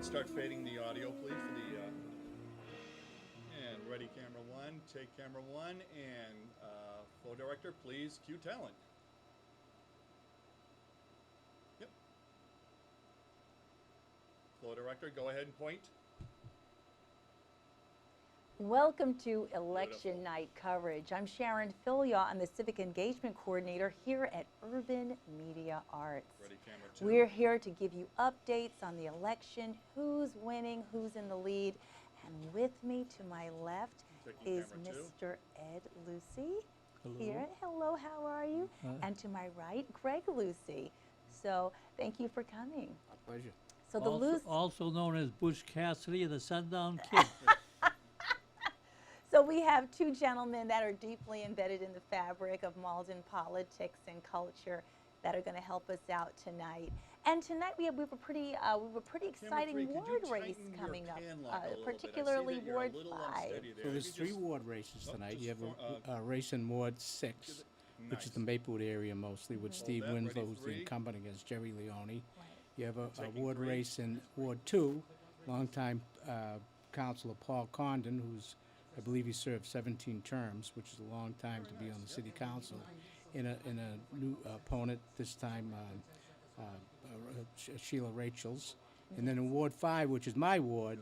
Start fading the audio, please, for the. And ready, camera one. Take camera one, and flow director, please cue talent. Yep. Flow director, go ahead and point. Welcome to Election Beautiful. Night coverage. I'm Sharon Filia. I'm the Civic Engagement Coordinator here at Urban Media Arts. Ready, camera two. We're here to give you updates on the election, who's winning, who's in the lead. And with me to my left Taking is camera two. Mr. Ed Lucy. Hello. Here. Hello, how are you? And to my right, Greg Lucy. So thank you for coming. My pleasure. So the also, Lucy. also known as Bush Cassidy and the Sundown Kid. So we have two gentlemen that are deeply embedded in the fabric of Malden politics and culture that are going to help us out tonight. And tonight we have a pretty exciting three, could ward you race tighten your coming up, pan lock a little bit? I see particularly that you're a Ward little 5. unsteady there. So there's You three just- ward races Oh, tonight. just You have for- a race in Ward 6, which is Nice. the Maplewood area mostly, with Steve that, ready, Winslow, who's the three. incumbent against Jerry Leone. Right. You have a Taking ward three. race in Ward 2, longtime Councilor Paul Condon, who's, I believe he served 17 terms, which is a long time to be on the city council, in a new opponent, this time Sheila Rachels. And then in Ward 5, which is my ward,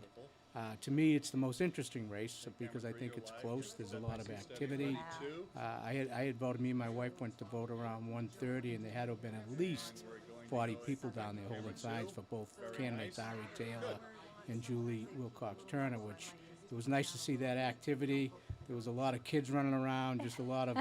to me, it's the most interesting race because I think it's close. There's a lot of activity. I had voted. Me and my wife went to vote around 1:30, and there had to have been at least 40 people down there holding signs for both candidates, Ari Taylor and Julie Wilcox Turner. Which it was nice to see that activity. There was a lot of kids running around, just a lot of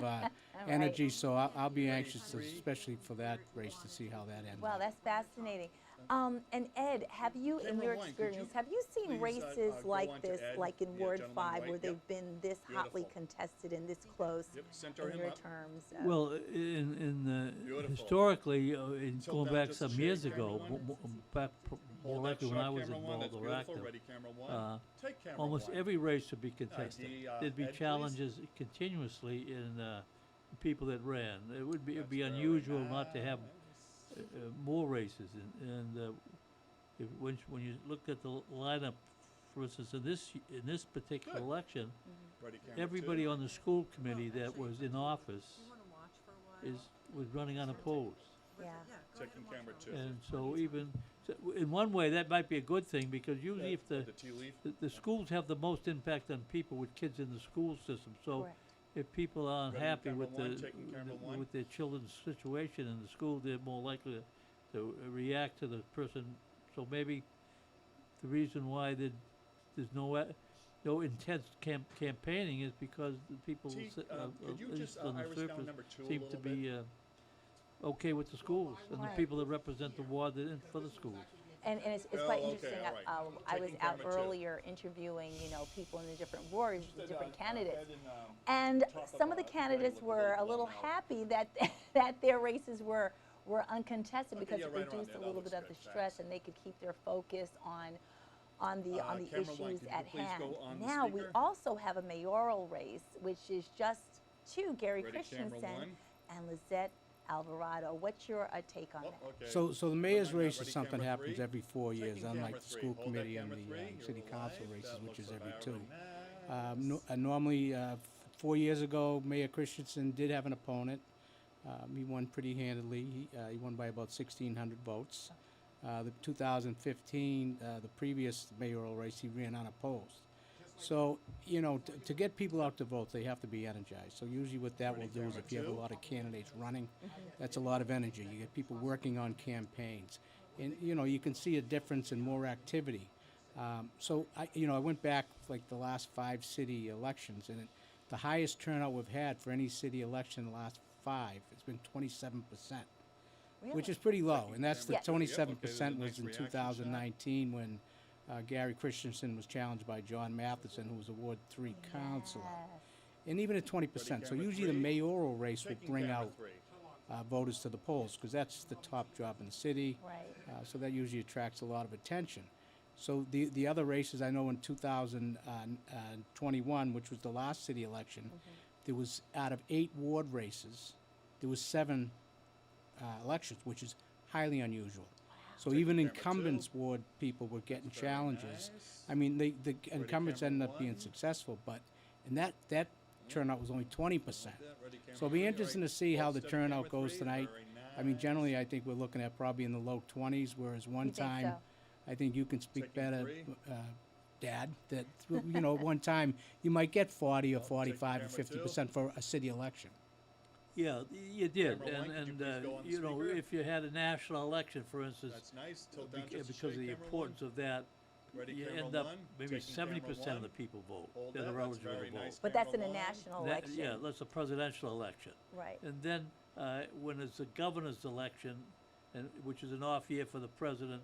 energy. So I'll be anxious, especially for that race, to see how that ends. Well, that's fascinating. And Ed, have you, in Camera your one, could you experience, have you seen please, races go like on to this, Ed? like in Yeah, Ward gentleman 5, right, where yep. they've been this hotly Beautiful. contested and this close Yep, center in him your up. terms? Well, Beautiful. historically, Tilt going down back just a some shade, years camera ago, one. back more Hold that likely when shot, I was camera one, involved that's or beautiful. active, Ready, camera one. Take camera almost one. every race would be contested. There'd be Ed, please. challenges continuously in people that ran. It'd be That's very unusual not to have nice. more races. And when you look at the lineup, for instance, in this particular Good. election, Ready, camera everybody two. on the school committee that was in office was running unopposed. Yeah. Taking camera two. And so in one way, that might be a good thing, because usually if The tea leaf. the schools have the most impact on people with kids in the school system. So Correct. if people are Ready, unhappy camera with one, taking camera one. with their children's situation in the school, they're more likely to react to the person. So maybe the reason why there's no intense campaigning is because the people, T, at could you least just on the iris down surface, number two a seem little to bit? be okay with the schools and the Right. people that represent the ward that for the schools. And it's Oh, quite okay, interesting. all right. I was Taking out camera two. earlier interviewing, people in the different wards, the different candidates. Ed And top of, some of the Greg candidates looked a were a little little blown out. happy that that their races were uncontested, Okay, because yeah, it right around reduced there. a That little looks bit of the good. stress, Thanks. and they could keep their focus on the Camera one, issues could you at please hand. go on the Now we speaker? also have a mayoral race, which is just two, Gary Ready, camera Christensen one. and Lizette Alvarado. What's your take on Oh, that? okay. So the mayor's Never mind race that. is Ready, something camera happens three. every 4 years, Taking unlike camera the three. school Hold that committee and camera the three. You're city council alive. races, That which is looks every very 2. nice. Normally, 4 years ago, Mayor Christensen did have an opponent. He won pretty handily. He won by about 1,600 votes. The 2015, the previous mayoral race, he ran unopposed. So, to get people out to vote, they have to be energized. So usually what that will do is, if you have a lot of candidates running, that's a lot of energy. You get people working on campaigns. And, you can see a difference in more activity. So, I went back like the last 5 city elections, and the highest turnout we've had for any city election in the last 5 has been 27%, which is pretty low. And that's the Yes. 27% Okay, was there's in a nice reaction shot. 2019 when Gary Christensen was challenged by John Matheson, who was a Ward 3 councilor. And even at 20%. So camera usually the three. mayoral race will Taking bring camera out three. voters to the polls, because that's the top job in the city. Right. So that usually attracts a lot of attention. So the other races, I know in 2021, which was the last city election, there was, out of 8 ward races, there was 7 elections, which is highly unusual. So Taking even camera incumbents two. ward people were getting Very challenges. nice. I mean, the incumbents camera ended up being one. successful, but and that turnout was only 20%. Like that. Ready, camera So it'll be three. interesting All to see how hold the steady, turnout camera goes three. tonight. Very I mean, nice. generally, I think we're looking at probably in the low 20s, whereas one You think time, so? I think you can speak Taking better, three. Dad, that, one time you might get 40 or Well, taking 45 or camera two. 50% for a city election. Yeah, you did, Camera one, could you and, please go on the you know, speaker? if you had a national election, for instance, That's nice. Tilt down just a because shade, of the camera importance one. of that, Ready, you camera end up one. maybe Taking 70% camera of the one. people vote Hold that that. are That's eligible very to vote. nice. But that's in Camera a one. national That- election. Yeah, that's a presidential election. Right. And then, when it's a governor's election, and, which is an off year for the president,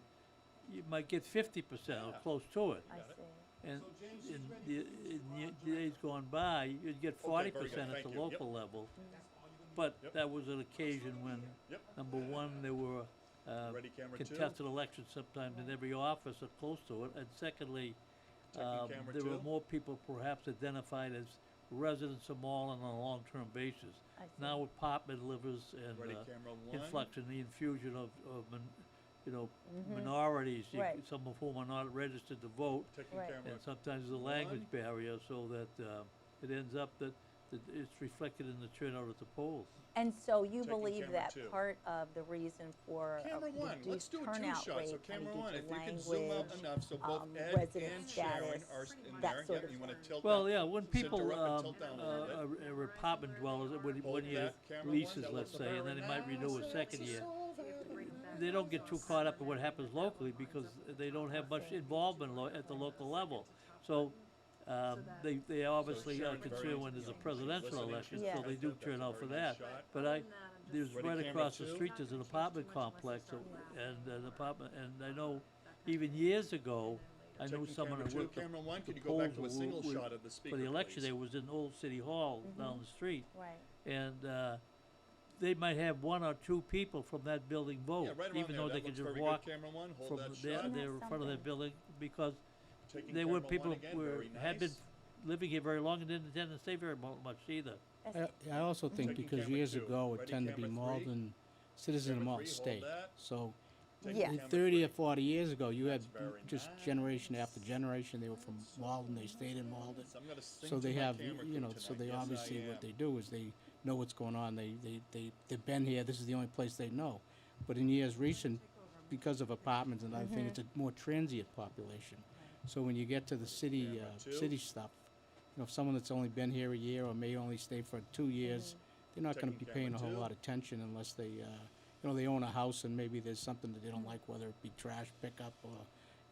you might get 50% or Yeah. close to it. I Got it. see. And in days gone by, you'd get Okay, very 40% good. at the Thank you. Yep. local level. But Yep. that was an occasion when, Yep. number one, there were Ready, camera two. contested elections sometimes in every office or close to it. And secondly, Taking camera there were two. more people perhaps identified as residents of Malden on a long-term basis. I see. Now apartment livers and Ready, camera one. influx in the infusion of Mhm. minorities, Right. some of whom are not registered to vote. Taking Right. camera. And sometimes there's a language One. barrier, so that it ends up that it's reflected in the turnout at the polls. And so you Taking believe camera that two. part of the reason for Camera a one. Let's reduced do a turnout two-shot. rate So kind camera of one, due if to you can zoom out language, enough, so both Ed resident and Sharon status, are in that there. sort Yep, of you want to thing. tilt Well, that. yeah, when people, Center up and tilt down a little bit. are apartment dwellers, when Hold you that, camera leases, one, that let's looks say, and then very they might renew a nice. second year, So very they don't get too caught up in what happens locally because they don't have much involvement at the local level. So, they obviously are Sharon, very concerned when there's a presidential listening. election, Yeah. so they do That's a turn out very for nice that. shot. But there's Ready, right camera across the two. street, there's an apartment complex, and an apartment, and I know even years ago, I knew Taking someone camera that two. worked Camera one, the could you go back to a polls single were- shot of the speaker, for the election, please? there was in Old City Hall down the street, Right. and they might have one or two people from that building vote, Yeah, right around even there. though That they could looks just very walk good. Camera one, hold from that there, shot. Isn't that in front of that something? building, because Taking they were camera people one again, who very had been nice. living here very long and didn't intend to stay very much either. I also think Taking because camera years two. ago, it Ready, tended to be camera three. Malden, citizens of Camera Malden three, hold State. that. So Taking Yeah. camera 30 or three. 40 years ago, you had That's very just nice. generation after generation, they were from Malden, they stayed in Malden. So I'm gonna sing So to they my have, camera you know, crew so tonight. they Yes, I obviously, am. what they do is they know what's going on, they've been here, this is the only place they know. But in years recent, because of apartments and other things, it's a more transient population. So when you get to the city, Camera two. city stuff, you know, if someone that's only been here a year or may only stay for 2 years, they're not gonna Taking be paying a camera whole two. lot of attention unless they, you know, they own a house and maybe there's something that they don't like, whether it be trash pickup or,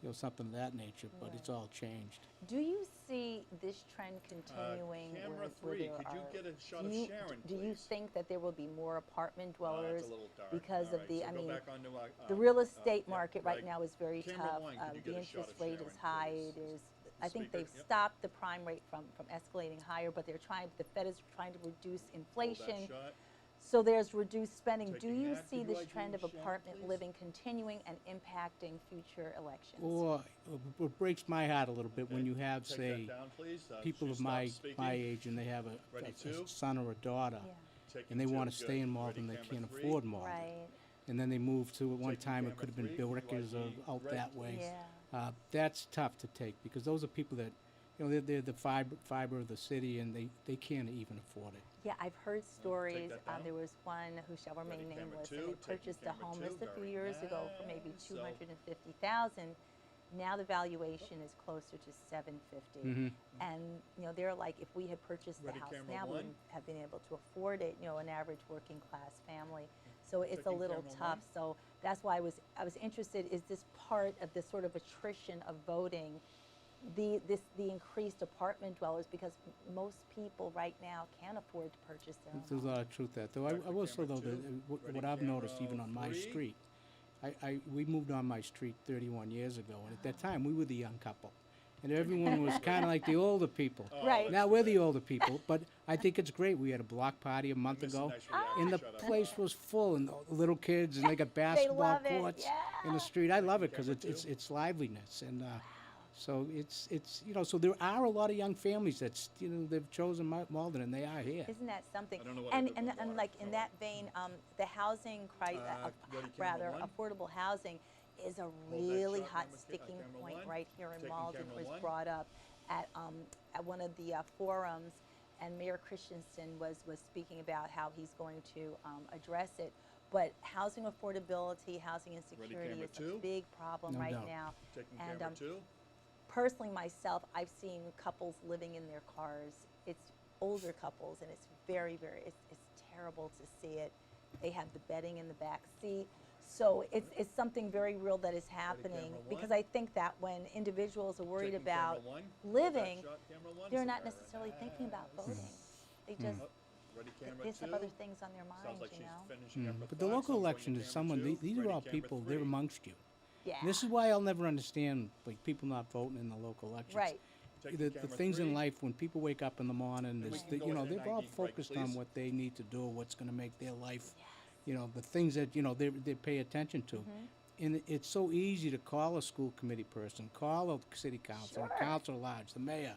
you know, something of that nature, but it's all changed. Do you see this trend continuing Camera where three, there could you are? get a shot do of you, Sharon, do you please? think that there will be more apartment It's dwellers? a little dark. because All of right, the- so I go mean, back onto, The real estate yeah, market right now is very Camera tough. one, could you The get a shot interest of rate Sharon, is high. please? There's, I think speaker, they've yep. stopped the prime rate from escalating higher, but the Fed is trying to reduce Hold inflation. that shot. So there's reduced spending. Do Taking you that. see Could you this ID trend of Sharon, apartment please? living continuing and impacting future elections? Or what breaks my heart a little bit when Okay, you have, Take say, that down, please. people She of my stopped speaking. age and they have Ready, a two. son or a daughter, Yeah, Taking and they two, want to good. stay in Ready, Malden, they camera can't three. afford Malden. right, And then they move to, at one Taking time, it camera could have been three, Billerickers or ID out red, that way. yeah. That's tough to take, because those are people that, you know, they're the fiber of the city, and they can't even afford it. Yeah, I've heard stories. that down. There was one who shall remain Ready, camera nameless, two, and they taking purchased a camera home two, just a few very years ago for maybe nice. So- 250,000. Now the valuation is closer to 750. Mhm. And you know, they're like, if we had purchased the Ready, house camera now, we one. wouldn't have been able to afford it. You know, an average working class family. So it's a Taking little camera tough. one. So that's why I was interested. Is this part of this sort of attrition of voting? The increased apartment dwellers, because most people right now can't afford to purchase their own There's a home. lot of truth there, though. Back I to will say, camera though, that two. what Ready, I've noticed camera even on my three. street, we moved on my street 31 years ago, and at that time, we were the young couple. And everyone was kind of like the older people. Oh, Right. that's Now too we're bad. the older people, but I think it's great. We had a block party a month Missed a ago, nice reaction. and the Shut up. place was full, and the little kids, and they got basketball love it, courts in yeah. the street. I love it because Camera it's two. it's liveliness, and so it's you know, so there are a lot of young families that's, you know, they've chosen Malden, and they are here. Isn't that something? I don't know what I And did and, with and water. like in Oh. that vein, the housing crisis, Ready, camera rather one. affordable housing, is a that really shot, hot camera sticking one. point right here in Taking Malden. camera Was one. brought up at one of the forums, and Mayor Christensen was speaking about how he's going to address it. But housing affordability, housing insecurity camera is two. a big problem No right doubt. now. Taking And camera 2. personally myself, I've seen couples living in their cars. It's older couples, and it's it's terrible to see it. They have the bedding in the back seat. So it's something very real that is happening, camera because one. I think that when individuals are worried Taking camera about one. living, Shot, camera one. they're not necessarily thinking about voting. They just, Oh, ready camera they 2. just have other things on their Sounds minds, like you she's know? finishing up her But the thoughts. local I'm going to election is camera someone, 2. these are Ready all camera people, 3. they're amongst you. Yeah. This is why I'll never understand, like, people not voting in the local elections. Right. Taking The camera things 3. in life, when people wake up in the morning, we there's can go you know, ahead and they're all ID Greg, focused please. on what they need to do, what's gonna make their life, Yes. you know, the things that, you know, they pay attention to. And it's so easy to call a school committee person, call a city council, a Sure. council at large, the mayor,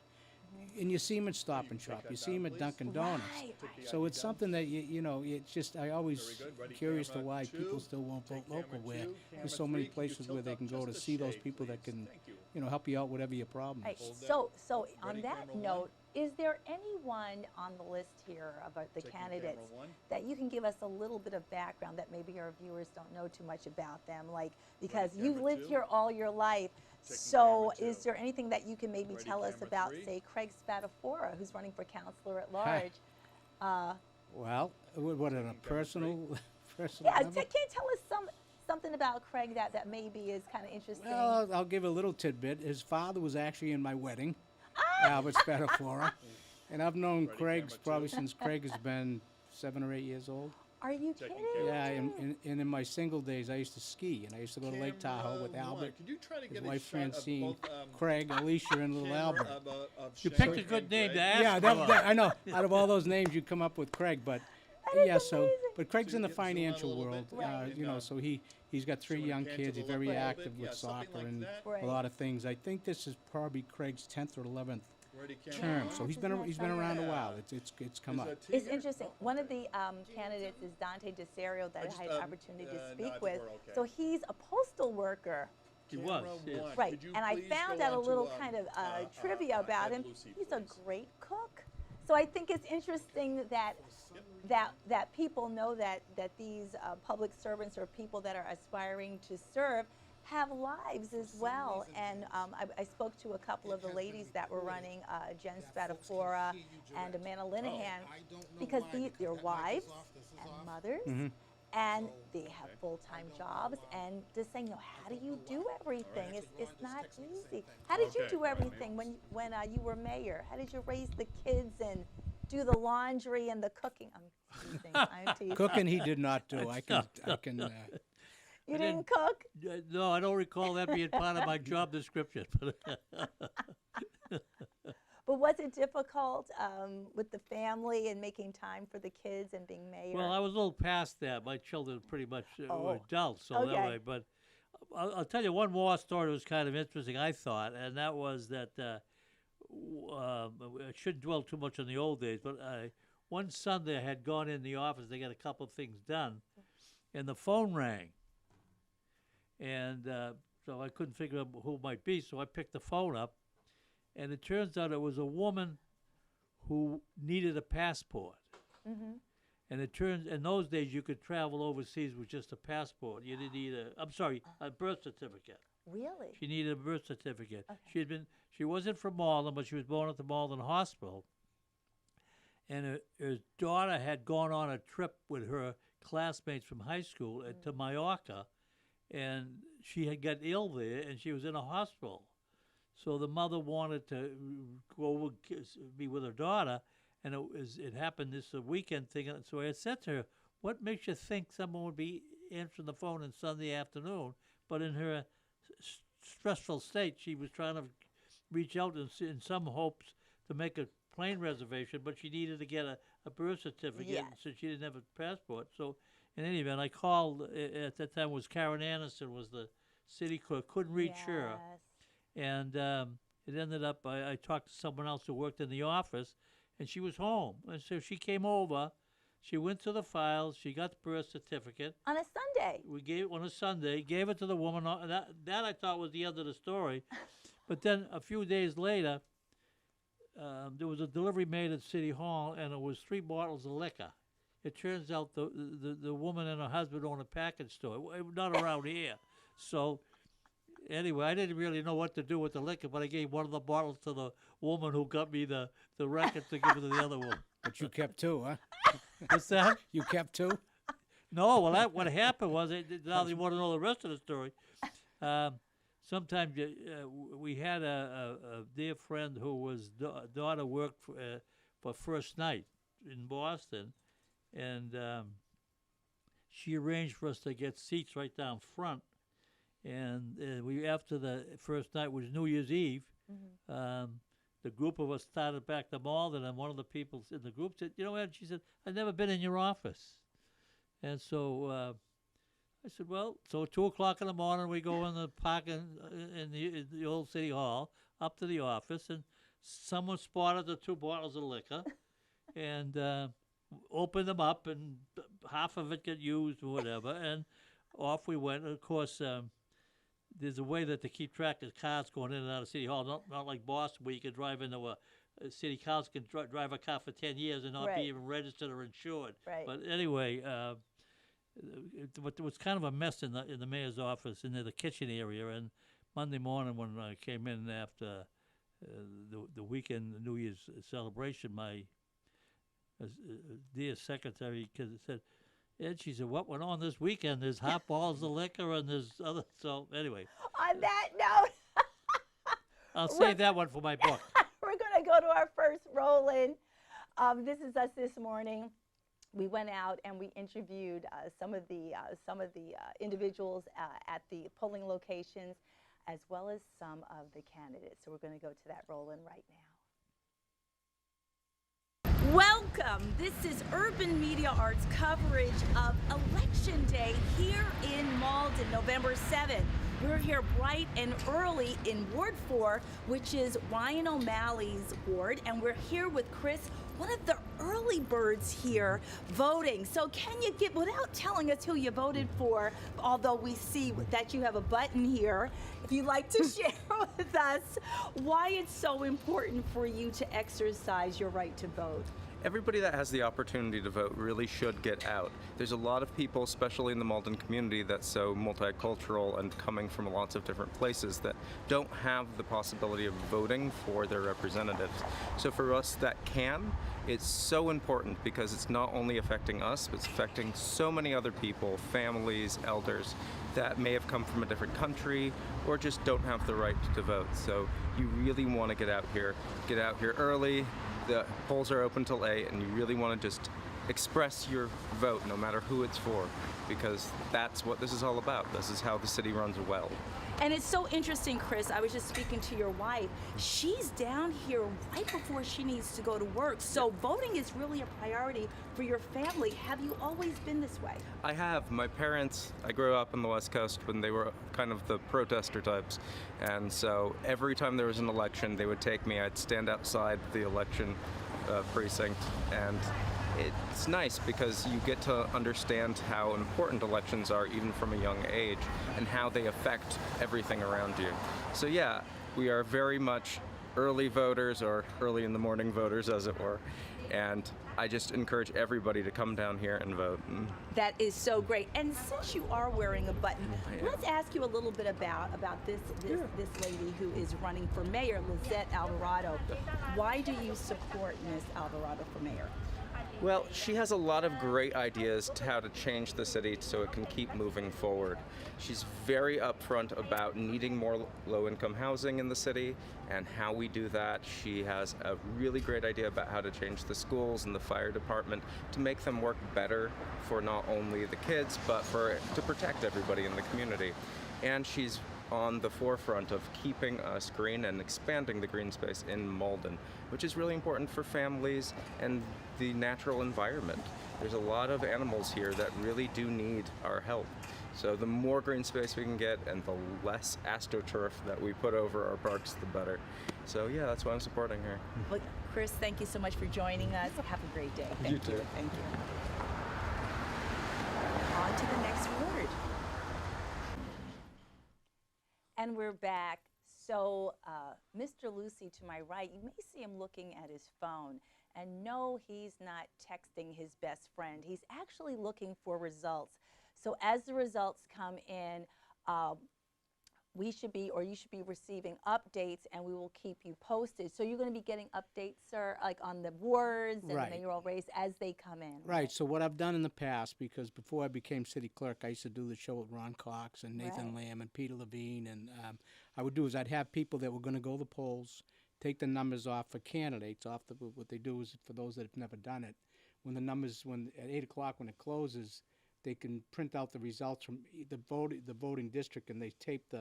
and you see them at Stop you and take Shop, that you see down, them at please? Dunkin' Donuts. Right, Take right. the So ID it's down. something that, you know, it's just, I always Very good. Ready, curious to camera why 2. people still won't vote Take camera local, where 2, there's so camera many 3. Can you places where tilt they up can go to just a see those shade, people that please? can, Thank you. you know, help you out whatever your problem Right. is. Hold that. So on Ready, that camera 1. note, is there anyone on the list here about the Taking candidates camera 1. that you can give us a little bit of background that maybe our viewers don't know too much about them? Like, because you've camera lived 2. here all your life. Taking So camera is 2. there anything that you can maybe Ready, tell us camera about, 3. say, Craig Spadafora, who's running for counselor at large? Well, what, on a camera personal, personal Yeah, level? can you tell us something about Craig that maybe is kind of interesting? Well, I'll give a little tidbit. His father was actually in my wedding, Albert Spadafora. And I've known Ready, Craig camera probably 2. since Craig has been 7 or 8 years old. Are you Taking kidding? camera Yeah, two. and in my single days, I used to ski, and I used to go to Lake Tahoe with Camera Albert, one. Could you try to his get wife a shot Francine, of both, Craig, Alicia, and little camera Albert. of You Shannon picked a good and name to Greg? ask Yeah, for. I know. Out of all those names, you come up with Craig, but is yeah. So, amazing. but Craig's So in you the get zoom out a financial little world, bit, Right. you know. and, So he's got 3 showing young pan to kids. the He's left very a little active bit. with Yeah, something soccer like and that. Right. a lot of things. I think this is probably Craig's 10th or 11th Ready, camera term. one. So he's Isn't that been around a something? while. Yeah. It's come Is up. that T It's here? interesting. Oh, One of okay. the candidates is Dante DeSario that I just, had an opportunity to no, I speak think with. we're okay. So he's a postal worker. He was, Camera yes. one. Right, Could you and I please found go out a on to, little kind of trivia about him. Lucy, He's a please. great cook. So I think it's interesting that that people know that these public servants or people that are aspiring to serve have lives as well. And I spoke to a couple of the ladies that were running, Jen Spadafora and Amanda Linehan, because they're wives and mothers. And they have full-time jobs, and just saying, you know, how do you do everything? It's not easy. How did you Okay, do right, everything when you were mayor? How did you raise the kids and do the laundry and the cooking? I'm teasing. I'm teasing. Cooking, he did not do. I can. You didn't cook? No, I don't recall that being part of my job description. But was it difficult with the family and making time for the kids and being mayor? Well, I was a little past that. My children pretty much were Oh, adults, so that okay. way. But I'll tell you one more story that was kind of interesting, I thought, and that was that I shouldn't dwell too much on the old days, but one Sunday I had gone in the office. They got a couple of things done, and the phone rang. And so I couldn't figure out who it might be, so I picked the phone up. And it turns out it was a woman who needed a passport. And it turns, in those days, you could travel overseas with just a passport. You didn't need a birth certificate. Really? She needed a birth certificate. Okay. She wasn't from Malden, but she was born at the Malden Hospital. And her daughter had gone on a trip with her classmates from high school to Mallorca, and she had got ill there, and she was in a hospital. So the mother wanted to go be with her daughter, and it happened this weekend thing. And so I said to her, "What makes you think someone would be answering the phone on Sunday afternoon?" But in her stressful state, she was trying to reach out in some hopes to make a plane reservation, but she needed to get a birth certificate, Yes. since she didn't have a passport. So in any event, I called, at that time it was Karen Anderson was the city clerk, couldn't reach her. Yes. And it ended up, I talked to someone else who worked in the office, and she was home. And so she came over She went to the files. She got the birth certificate. On a Sunday. We gave it on a Sunday. Gave it to the woman. That I thought was the end of the story. But then a few days later, there was a delivery made at City Hall, and it was 3 bottles of liquor. It turns out the woman and her husband own a package store, not around here. So anyway, I didn't really know what to do with the liquor, but I gave one of the bottles to the woman who got me the record to give it to the other woman. But you kept 2, huh? What's that? You kept 2? No, well, what happened was, now you want to know the rest of the story. Sometimes we had a dear friend who was daughter worked for First Night in Boston, and she arranged for us to get seats right down front. And we, after the first night was New Year's Eve, the group of us started back to Malden, and one of the people in the group said, "You know what?" She said, "I've never been in your office." And so I said, "Well," so 2 o'clock in the morning, we go in the parking in the old City Hall up to the office, and someone spotted the 2 bottles of liquor, and opened them up, and half of it got used or whatever, and off we went. And of course, there's a way that to keep track of cars going in and out of City Hall, not like Boston where you can drive into a city council can drive a car for 10 years and not Right. be even registered or insured. Right. But anyway, it was kind of a mess in the mayor's office in the kitchen area. And Monday morning when I came in after the weekend, the New Year's celebration, my dear secretary said, "Ed," she said, "what went on this weekend? There's hot balls of liquor and there's other." So anyway, On that note, I'll save that one for my book. we're going to go to our first roll-in. This is us this morning. We went out and we interviewed some of the individuals at the polling locations, as well as some of the candidates. So we're going to go to that roll-in right now. Welcome. This is Urban Media Arts coverage of Election Day here in Malden, November 7th. We're here bright and early in Ward 4, which is Ryan O'Malley's ward, and we're here with Chris, one of the early birds here voting. So can you get, without telling us who you voted for, although we see that you have a button here, if you'd like to share with us why it's so important for you to exercise your right to vote? Everybody that has the opportunity to vote really should get out. There's a lot of people, especially in the Malden community, that's so multicultural and coming from lots of different places that don't have the possibility of voting for their representatives. So for us that can, it's so important because it's not only affecting us, but it's affecting so many other people, families, elders, that may have come from a different country or just don't have the right to vote. So you really want to get out here early. The polls are open till 8, and you really want to just express your vote, no matter who it's for, because that's what this is all about. This is how the city runs well. And it's so interesting, Chris. I was just speaking to your wife. She's down here right before she needs to go to work. So voting is really a priority for your family. Have you always been this way? I have. My parents, I grew up on the West Coast when they were kind of the protester types. And so every time there was an election, they would take me. I'd stand outside the election precinct, and it's nice because you get to understand how important elections are even from a young age and how they affect everything around you. So yeah, we are very much early voters, or early in the morning voters as it were, and I just encourage everybody to come down here and vote. That is so great. And since you are wearing a button, let's ask you a little bit about this lady who is running for mayor, Lizette Alvarado. Why do you support Ms. Alvarado for mayor? Well, she has a lot of great ideas to how to change the city so it can keep moving forward. She's very upfront about needing more low-income housing in the city and how we do that. She has a really great idea about how to change the schools and the fire department to make them work better for not only the kids, but to protect everybody in the community. And she's on the forefront of keeping us green and expanding the green space in Malden, which is really important for families and the natural environment. There's a lot of animals here that really do need our help. So the more green space we can get and the less astroturf that we put over our parks, the better. So yeah, that's why I'm supporting her. Well, Chris, thank you so much for joining us. Have a great day. You too. Thank you. on to the next ward. And we're back. So, Mr. Lucy to my right, you may see him looking at his phone. And no, he's not texting his best friend. He's actually looking for results. So as the results come in, we should be, or you should be receiving updates, and we will keep you posted. So you're going to be getting updates, sir, like on the wards and Right. the mayoral race as they come in. Right. So what I've done in the past, because before I became city clerk, I used to do the show with Ron Cox and Nathan Right. Lamb and Peter Levine, and I would do is I'd have people that were going to go to the polls, take the numbers off for candidates. What they do is for those that have never done it, when the numbers at 8 o'clock when it closes, they can print out the results from the voting district, and they tape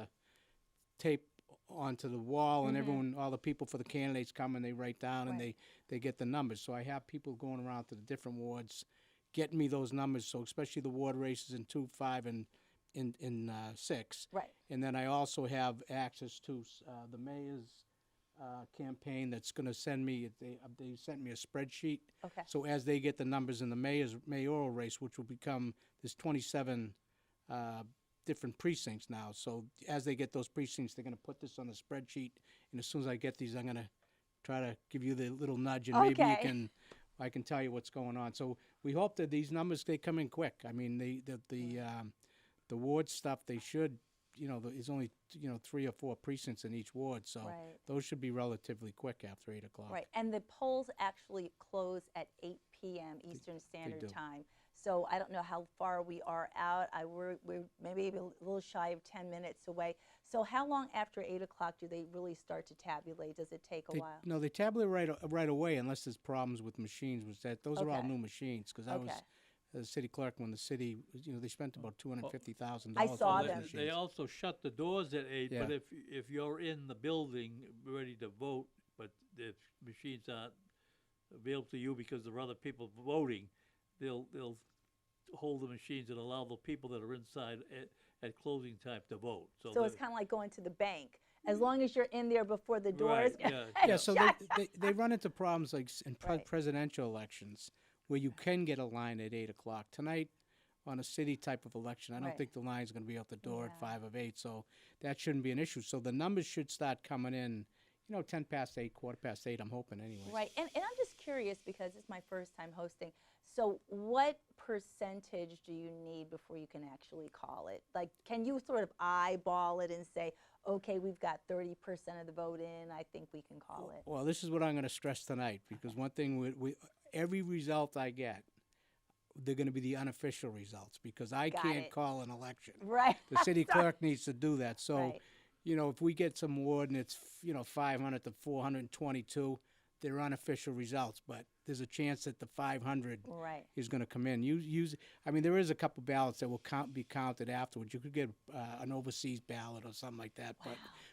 onto the wall, and everyone, all the people for the candidates come and they write down and Right. they get the numbers. So I have people going around to the different wards, getting me those numbers. So especially the ward races in 2, 5, and in 6. Right. And then I also have access to the mayor's campaign that's going to send me. They sent me a spreadsheet. Okay. So as they get the numbers in the mayoral race, which will become there's 27 different precincts now. So as they get those precincts, they're going to put this on the spreadsheet. And as soon as I get these, I'm going to try to give you the little nudge, and maybe Okay. I can tell you what's going on. So we hope that these numbers, they come in quick. I mean, the ward stuff, they should, there's only 3 or 4 precincts in each ward, so Right. those should be relatively quick after 8 o'clock. Right, and the polls actually close at 8 p.m. Eastern Standard do. Time. So I don't know how far we are out. We're maybe a little shy of 10 minutes away. So how long after 8 o'clock do they really start to tabulate? Does it take a while? No, they tabulate right away unless there's problems with machines. Those are all Okay. new machines, because I was Okay. the city clerk when the city, they spent about $250,000. I saw on those them. machines. They also shut the doors at 8, but Yeah. if you're in the building ready to vote, but the machines aren't available to you because there are other people voting, they'll hold the machines and allow the people that are inside at closing time to vote. So that- it's kind of like going to the bank. As long as you're in there before the doors. Right, yeah, Yeah, so Shut they run into problems like in Right. presidential elections where you can get a line at 8 o'clock. Tonight, on a city type of election, I don't Right. think the line's going to be out the door Yeah. at 5 of 8, so that shouldn't be an issue. So the numbers should start coming in, 10 past 8, quarter past 8, I'm hoping anyway. Right, and I'm just curious because it's my first time hosting. So what percentage do you need before you can actually call it? Like, can you sort of eyeball it and say, okay, we've got 30% of the vote in, I think we can call it? Well, this is what I'm going to stress tonight, because one thing, every result I get, they're going to be the unofficial results, because I Got can't it. call an election. Right. The city clerk needs to do that. So, Right. if we get some ward and it's, 500 to 422, they're unofficial results, but there's a chance that the 500 Right. is going to come in. There is a couple ballots that will be counted afterwards. You could get an overseas ballot or something like that,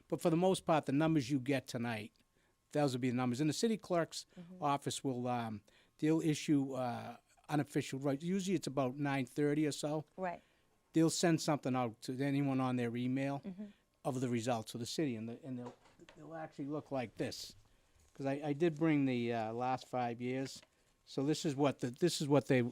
but for the most part, the numbers you get tonight, those will be the numbers. And the city clerk's office will, they'll issue unofficial, right, usually it's about 9:30 or so. Right. They'll send something out to anyone on their email of the results of the city, and they'll actually look like this. Because I did bring the last 5 years, so this is what they this is what they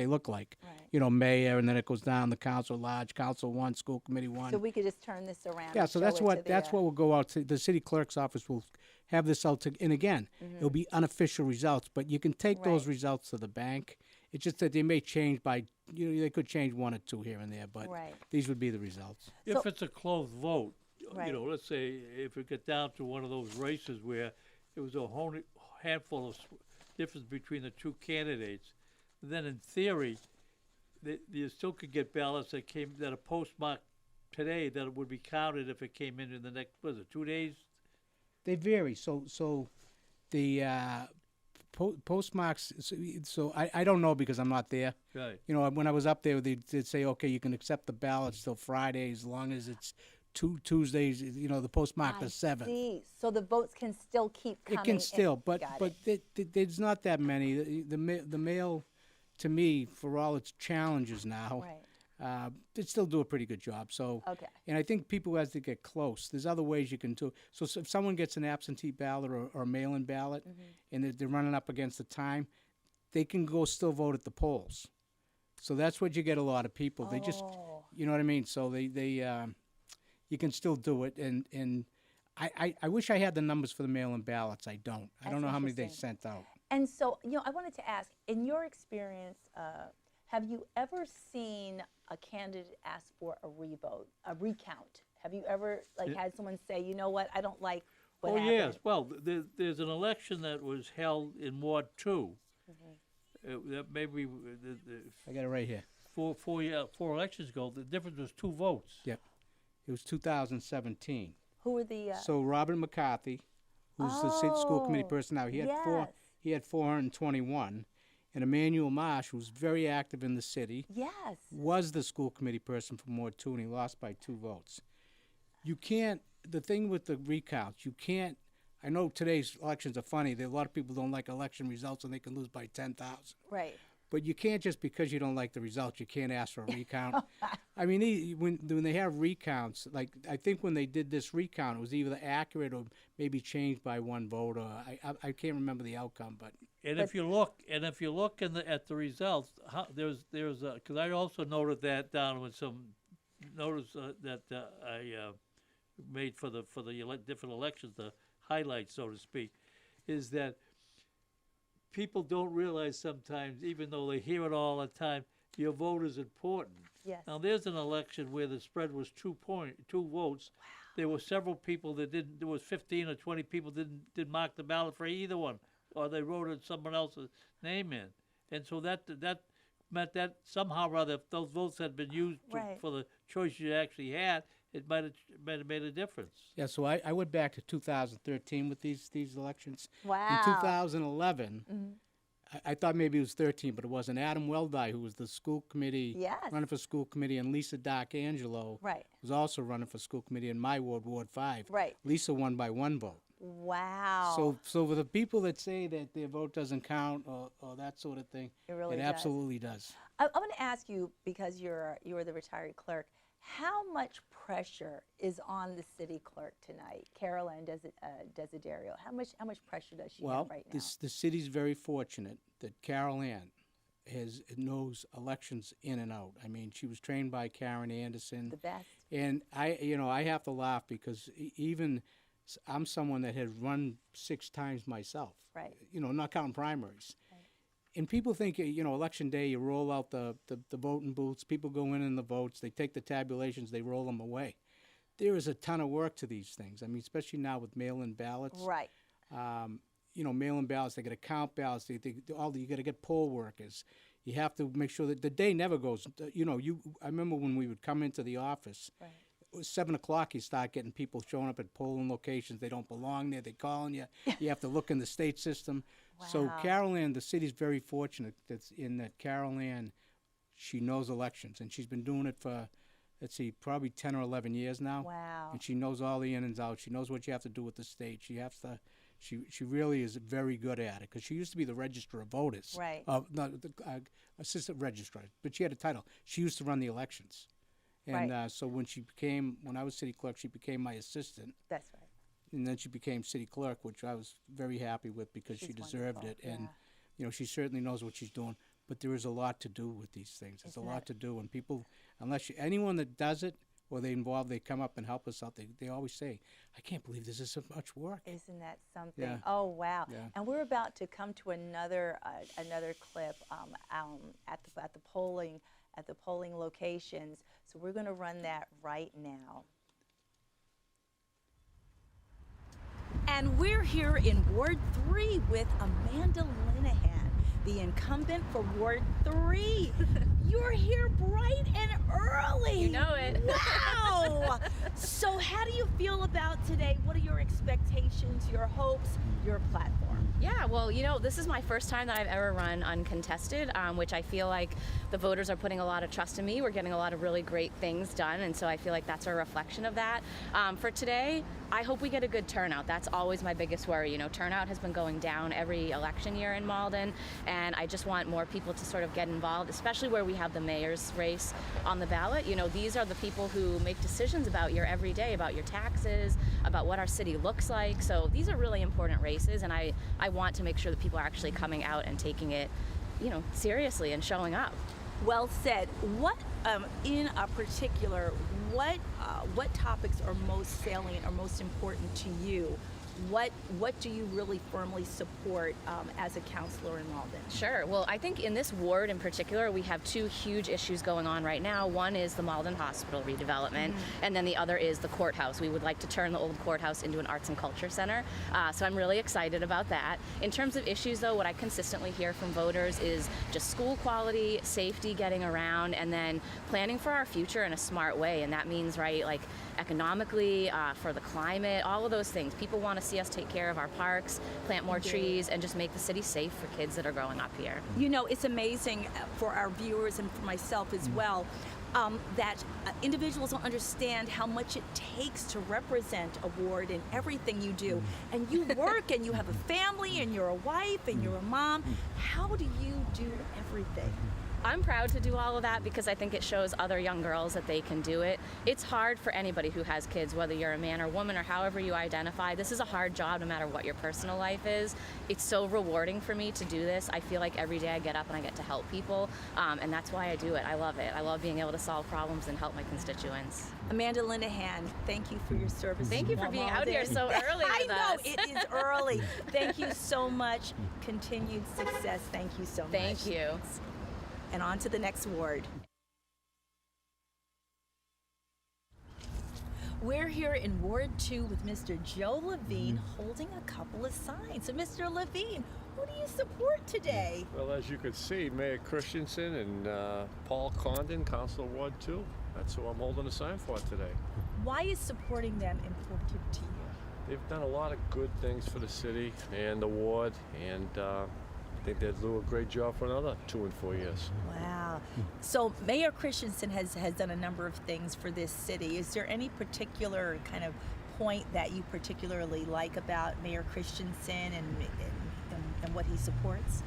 look like. Right. Mayor, and then it goes down the council large, council 1, school committee 1. So we could just turn this around. Yeah, and so show that's it what to that's the, what will go out to the city clerk's office. Will have this out to, and again, it'll be unofficial results, but you can take those Right. results to the bank. It's just that they may change by they could change 1 or 2 here and there, but Right. these would be the results. If So- it's a closed vote, Right. let's say if it get down to one of those races where it was a whole handful of difference between the two candidates, then in theory, you still could get ballots that are postmarked today that would be counted if it came in the next, 2 days? They vary. So the postmarks. So I don't know because I'm not there. Right. When I was up there, they did say, okay, you can accept the ballots till Friday as long as it's Tuesdays. The postmark I the 7th. see. So the votes can still keep coming It can in. still, but Got it. there's not that many. The mail, to me, for all its challenges now, Right. they still do a pretty good job. So, Okay. and I think people as they get close, there's other ways you can do. So if someone gets an absentee ballot or a mail-in ballot, and they're running up against the time, they can go still vote at the polls. So that's what you get a lot of people. They just, Oh. you know what I mean? So you can still do it. And I wish I had the numbers for the mail-in ballots. I don't. I don't That's know how many they interesting. sent out. And so, I wanted to ask, in your experience, have you ever seen a candidate ask for a recount? Have you ever had someone say, you know what, I don't like what happened? Yes. Well, there's an election that was held in Ward 2. That maybe I got it right here. four elections ago, the difference was 2 votes. Yep. It was 2017. Who were the? So Robert McCarthy, who's the school committee person now, he had yes. he had 421, and Emmanuel Marsh, who's very active in the city, Yes. was the school committee person for Ward 2, and he lost by 2 votes. You can't. The thing with the recounts, you can't. I know today's elections are funny. A lot of people don't like election results, and they can lose by 10,000. Right. But you can't just because you don't like the results, you can't ask for a recount. I mean, when they have recounts, like I think when they did this recount, it was either accurate or maybe changed by 1 vote. Or I can't remember the outcome, but And if you look at the results, there's because I also noted that down with some notice that I made for the different elections, the highlights, so to speak, is that people don't realize sometimes, even though they hear it all the time, your vote is important. Yes. Now, there's an election where the spread was 2 votes. Wow. There were several people that didn't. There was 15 or 20 people didn't mark the ballot for either one, or they wrote someone else's name in, and so that meant that somehow or other, if those votes had been used Right. for the choice you actually had, it might have made a difference. yeah. So I went back to 2013 with these elections. Wow. In 2011, I thought maybe it was 13, but it wasn't. Adam Weldy, who was the school committee, Yes. running for school committee, and Lisa D'Angelo Right. was also running for school committee in my ward, Ward 5. Right. Lisa won by 1 vote. Wow. So for the people that say that their vote doesn't count or that sort of thing, It really does. absolutely does. I want to ask you, because you're the retired clerk, how much pressure is on the city clerk tonight, Carol Ann Desiderio? How much pressure does she Well, have right now? the city's very fortunate that Carol Ann knows elections in and out. I mean, she was trained by Karen Anderson. The best. And I have to laugh because I'm someone that has run 6 times myself. Right. Not counting primaries. And people think, election day, you roll out the voting booths, people go in the votes, they take the tabulations, they roll them away. There is a ton of work to these things. I mean, especially now with mail-in ballots. Right. Mail-in ballots, they got to count ballots, you got to get poll workers. You have to make sure that the day never goes, I remember when we would come into the office, Right. it was 7 o'clock, you start getting people showing up at polling locations, they don't belong there, they're calling you, you have to look in the state system. So Wow. Carol Ann, the city's very fortunate that Carol Ann, she knows elections, and she's been doing it for, probably 10 or 11 years now. Wow. And she knows all the ins and outs. She knows what you have to do with the state. She really is very good at it, because she used to be the registrar of voters. Right. Assistant registrar, but she had a title. She used to run the elections. And Right. so when I was city clerk, she became my assistant. That's right. And then she became city clerk, which I was very happy with because she She's deserved wonderful, it. And, she certainly knows what she's doing. But there is a lot to do with these things. There's Isn't a lot that- to do. And people, anyone that does it or they come up and help us out, they always say, I can't believe this is so much work. Isn't that something? Yeah. Oh, wow. Yeah. And we're about to come to another clip at the polling locations. So we're going to run that right now. And we're here in Ward 3 with Amanda Linehan, the incumbent for Ward 3. You're here bright and early. You know it. Wow. So how do you feel about today? What are your expectations, your hopes, your platform? Yeah, well, this is my first time that I've ever run uncontested, which I feel like the voters are putting a lot of trust in me. We're getting a lot of really great things done, and so I feel like that's a reflection of that. For today, I hope we get a good turnout. That's always my biggest worry. Turnout has been going down every election year in Malden, and I just want more people to sort of get involved, especially where we have the mayor's race on the ballot. These are the people who make decisions about your everyday, about your taxes, about what our city looks like. So these are really important races, and I want to make sure that people are actually coming out and taking it, seriously and showing up. Well said. What, in a particular, what topics are most salient or most important to you? What do you really firmly support as a counselor in Malden? Sure. Well, I think in this ward in particular, we have two huge issues going on right now. One is the Malden Hospital redevelopment, and then the other is the courthouse. We would like to turn the old courthouse into an arts and culture center. So I'm really excited about that. In terms of issues, though, what I consistently hear from voters is just school quality, safety, getting around, and then planning for our future in a smart way. And that means, right, like economically, for the climate, all of those things. People want to see us take care of our parks, plant more trees, and just make the city safe for kids that are growing up here. You know, it's amazing for our viewers and for myself as well that individuals don't understand how much it takes to represent a ward in everything you do. And you work and you have a family and you're a wife and you're a mom. How do you do everything? I'm proud to do all of that because I think it shows other young girls that they can do it. It's hard for anybody who has kids, whether you're a man or woman or however you identify. This is a hard job no matter what your personal life is. It's so rewarding for me to do this. I feel like every day I get up and I get to help people, and that's why I do it. I love it. I love being able to solve problems and help my constituents. Amanda Linehan, thank you for your service. Thank you for being out here so early I with know, us. it is early. Thank you so much. Continued success. Thank you so much. Thank you. And on to the next ward. We're here in Ward 2 with Mr. Joe Levine holding a couple of signs. So, Mr. Levine, who do you support today? Well, as you can see, Mayor Christensen and Paul Condon, Councilor Ward 2. That's who I'm holding a sign for today. Why is supporting them important to you? They've done a lot of good things for the city and the ward, and I think they'll do a great job for another 2 and 4 years. Wow. So Mayor Christensen has done a number of things for this city. Is there any particular kind of point that you particularly like about Mayor Christensen and what he supports?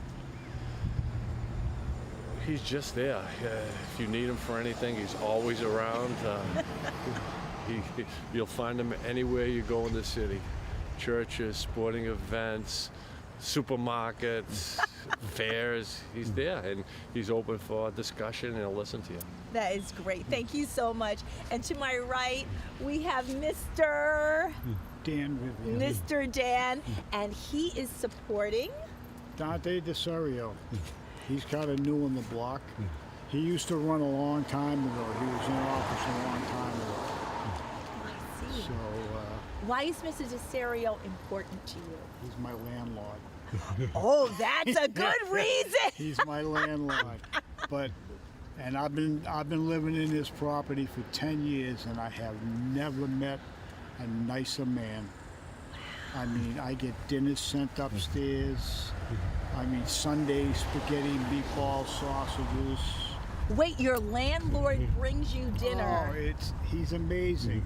He's just there. If you need him for anything, he's always around. You'll find him anywhere you go in the city. Churches, sporting events, supermarkets, fairs. He's there, and he's open for discussion, and he'll listen to you. That is great. Thank you so much. And to my right, we have Mr. Dan Vivian. Mr. Dan, and he is supporting. Dante DeSario. He's kind of new on the block. He used to run a long time ago. He was in office a long time ago. I see. So Why is Mr. DeSario important to you? he's my landlord. Oh, that's a good reason. He's my landlord. And I've been living in this property for 10 years, and I have never met a nicer man. I mean, I get dinners sent upstairs. I mean, Sunday spaghetti, meatballs, sausages. Wait, your landlord brings you dinner. Oh, he's amazing.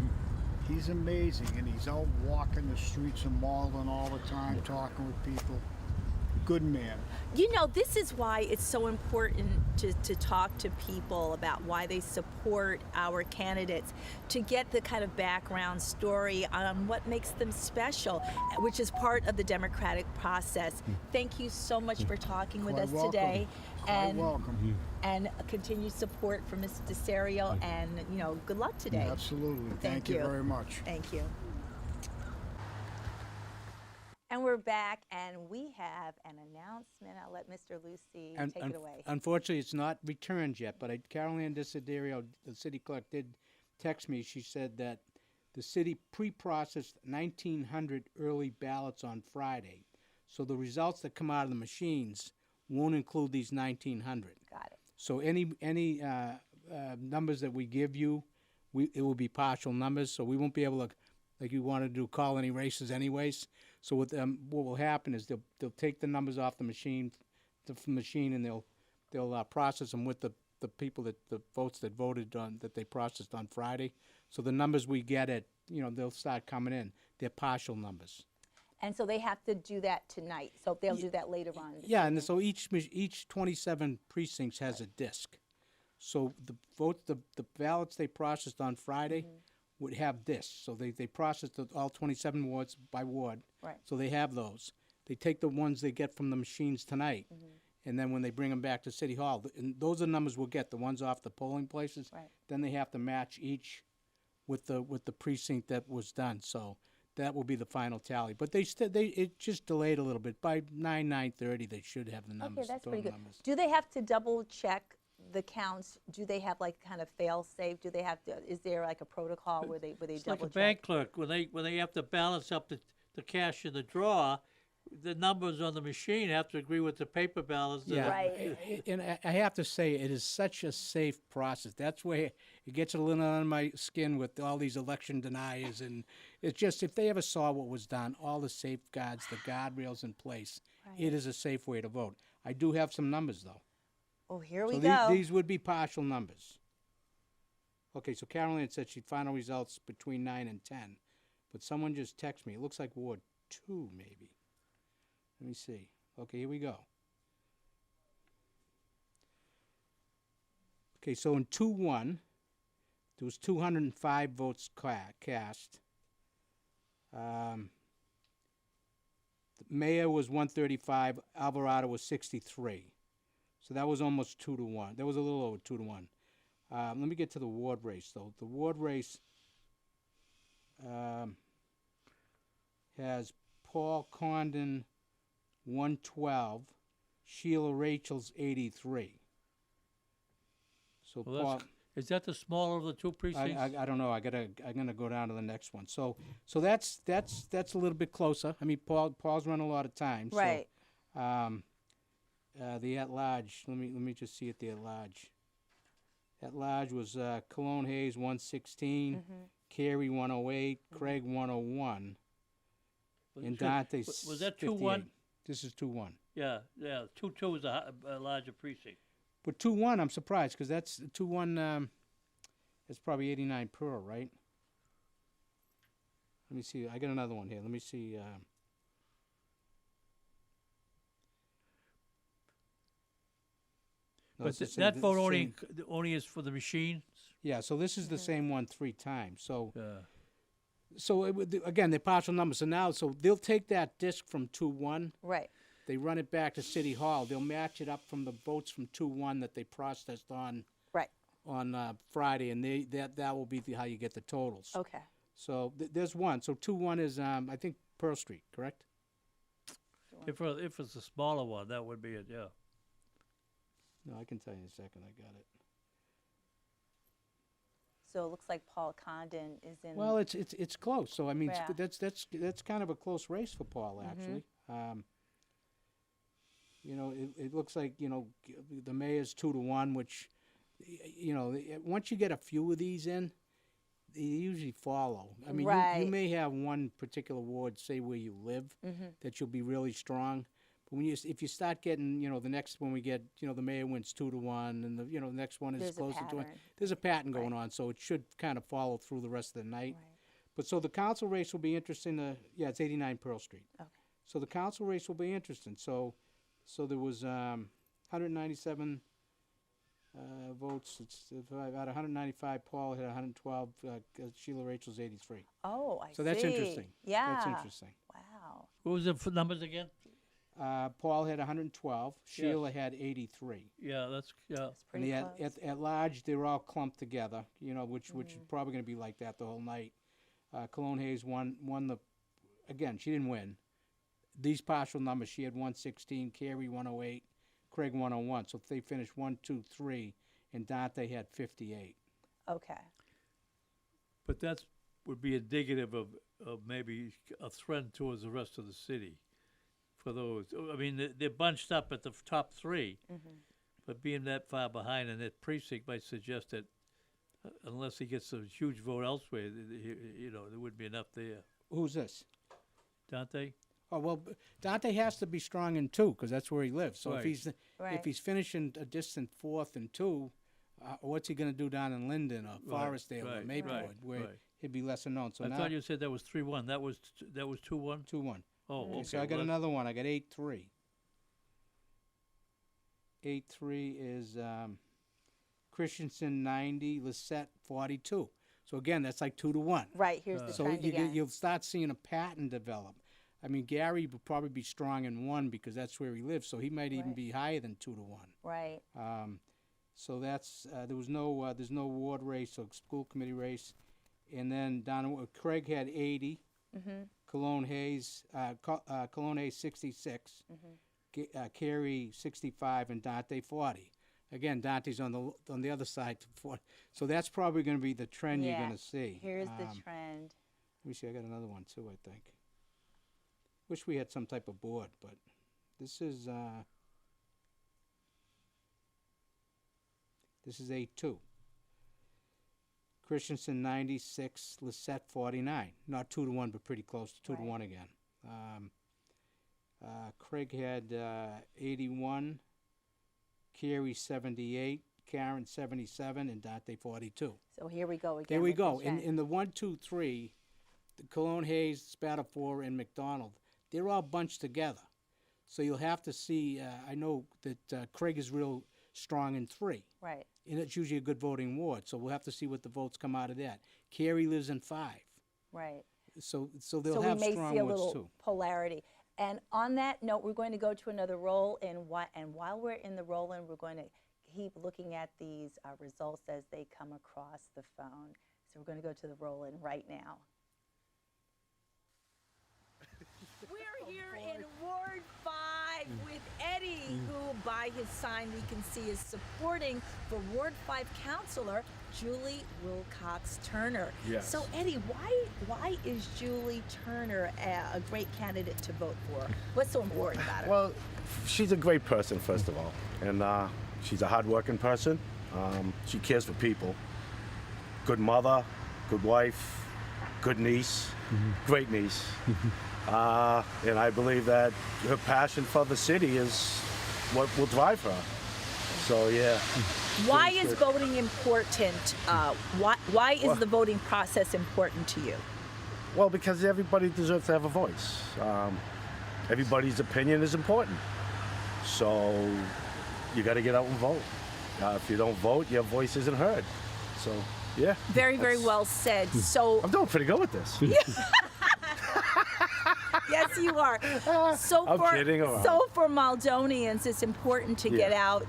He's amazing, and he's out walking the streets of Malden all the time, talking with people. Good man. You know, this is why it's so important to talk to people about why they support our candidates, to get the kind of background story on what makes them special, which is part of the democratic process. Thank you so much for talking with us today. Quite welcome. And continued support for Mr. DeSario, and, you know, good luck today. Absolutely. Thank you you very much. Thank you. And we're back, and we have an announcement. I'll let Mr. Lucy take it away. Unfortunately, it's not returned yet, but Carolyn Desiderio, the city clerk, did text me. She said that the city pre-processed 1,900 early ballots on Friday. So the results that come out of the machines won't include these 1,900. Got it. So any numbers that we give you, it will be partial numbers, so we won't be able to, like you want to do, call any races anyways. So what will happen is they'll take the numbers off the machine, and they'll process them with the people the votes that voted on, that they processed on Friday. So the numbers we get they'll start coming in. They're partial numbers. And so they have to do that tonight. So they'll do that later on. Yeah, and so each 27 precincts has a disc. So the ballots they processed on Friday would have discs. So they processed all 27 wards by ward. Right. So they have those. They take the ones they get from the machines tonight, and then when they bring them back to City Hall, and those are the numbers we'll get, the ones off the polling places. Right. Then they have to match each with the precinct that was done, so that will be the final tally. But it just delayed a little bit. By 9:30, they should have the numbers. Okay, that's the pretty total good. numbers. Do they have to double check the counts? Do they have like kind of fail safe? Do they have to, is there like a protocol where they It's like double a check? bank clerk, when they have to balance up the cash in the drawer, the numbers on the machine have to agree with the paper balance. that- Yeah, Right. and I have to say, it is such a safe process. That's where it gets a little on my skin with all these election deniers, and it's just, if they ever saw what was done, all the safeguards, the guardrails in place, it is a safe way to vote. I do have some numbers, though. Oh, here we So go. these would be partial numbers. Okay, so Carolyn had said she'd final results between 9 and 10, but someone just texted me. It looks like Ward 2, maybe. Let me see. Okay, here we go. Okay, so in 2-1, there was 205 votes cast. The mayor was 135, Alvarado was 63. So that was almost 2-1. That was a little over 2-1. Let me get to the ward race, though. The ward race has Paul Condon 112, Sheila Rachel's 83. So Well, Paul, is that the smaller of the two precincts? I don't know. I'm gonna go down to the next one. So that's a little bit closer. I mean, Paul's run a lot of times. Right. So, the at large. Let me just see at the at large. At large was Cologne Hayes 116, Mm-hmm. Carey 108, Craig 101, and Two- Dante's was that 58. 2-1? This is 2-1. Yeah, 2-2 is a larger precinct. But 2-1, I'm surprised because that's 2-1. It's probably 89 Pearl, right? Let me see. I got another one here. Let me see. No, But it's the same- that the vote same- only is for the machines? Yeah, so this is the same one 3 times. So, Yeah. again, they're partial numbers. So now, they'll take that disc from 2-1. Right. They run it back to City Hall. They'll match it up from the votes from 2-1 that they processed on Right. Friday, and that will be how you get the totals. Okay. So there's one. So 2-1 is I think Pearl Street, correct? If it's a smaller one, that would be it, yeah. No, I can tell you in a second. I got it. So it looks like Paul Condon is in. Well, it's close. So I mean, Yeah. that's kind of a close race for Paul, actually. It looks like the mayor's 2-1, which once you get a few of these in, they usually follow. I mean, Right. you may have one particular ward, say where you live, that you'll be really strong. But if you start getting, the next one we get, the mayor wins 2-1, and the next one is There's a closer to 1. pattern. There's a pattern going on, so it should kind of follow through the rest of the night. Right. But so the council race will be interesting. It's 89 Pearl Street. Okay. So the council race will be interesting. So there was 197 votes. It's out of 195. Paul had 112. Sheila Rachel's 83. Oh, I see. So that's interesting. Yeah. That's interesting. Wow. What was the numbers again? Paul had 112. Sheila had 83. Yeah, that's It's And pretty the close. at large, they were all clumped together, which is probably going to be like that the whole night. Cologne Hayes won again, she didn't win. These partial numbers, she had 116, Carey 108, Craig 101. So if they finished 1, 2, 3, and Dante had 58. Okay. But that would be indicative of maybe a threat towards the rest of the city for those. I mean, they're bunched up at the top 3, but being that far behind in that precinct might suggest that unless he gets a huge vote elsewhere, there wouldn't be enough there. Who's this? Dante? Oh, well, Dante has to be strong in 2 because that's where he lives. So Right. if Right. he's finishing a distant 4th and 2, what's he going to do down in Linden or Forestdale or right, Maplewood, where right. he'd be lesser known? So I now thought you said that was 3-1. That was 2-1? 2-1. Oh, okay. So I got well, another one. I got 8-3. 8-3 is Christensen 90, Lissette 42. So again, that's like 2-1. Right. Here's the So trend again. you'll start seeing a pattern develop. I mean, Gary would probably be strong in 1 because that's where he lives, so he might even Right. be higher than 2-1. Right. So that's, there's no ward race or school committee race. And then Craig had 80. Cologne Hayes 66. Carey 65, and Dante 40. Again, Dante's on the other side to 40. So that's probably going to be the trend you're going to see. Here's the trend. Let me see, I got another one too, I think. Wish we had some type of board, but this is A2. Christensen 96, Lissette 49. Not 2-1, but pretty close to 2-1 again. Craig had 81, Carey 78, Karen 77, and Dante 42. So here we go again. There we with the go. trend. In the 1, 2, 3, the Cologne Hayes, Spatafor, and McDonald, they're all bunched together. So you'll have to see. I know that Craig is real strong in 3. Right. And it's usually a good voting ward. So we'll have to see what the votes come out of that. Carey lives in 5. Right. So they'll have we may strong see a wards little too. polarity. And on that note, we're going to go to another roll-in. And while we're in the roll-in, we're going to keep looking at these results as they come across the phone. So we're going to go to the roll-in right now. We're here in Ward 5 with Eddie, who by his sign we can see is supporting for Ward 5 Councilor Julie Wilcox Turner. Yes. So Eddie, why is Julie Turner a great candidate to vote for? What's so important about her? Well, she's a great person, first of all. And she's a hardworking person. She cares for people. Good mother, good wife, good niece, great niece. And I believe that her passion for the city is what will drive her. So, yeah. Why is voting important? Why is the voting process important to you? Well, because everybody deserves to have a voice. Everybody's opinion is important. So you got to get out and vote. If you don't vote, your voice isn't heard. So, yeah. Very, very well said. So I'm doing pretty good with this. yes, you are. So I'm kidding around. So for Maldonians, it's important to get out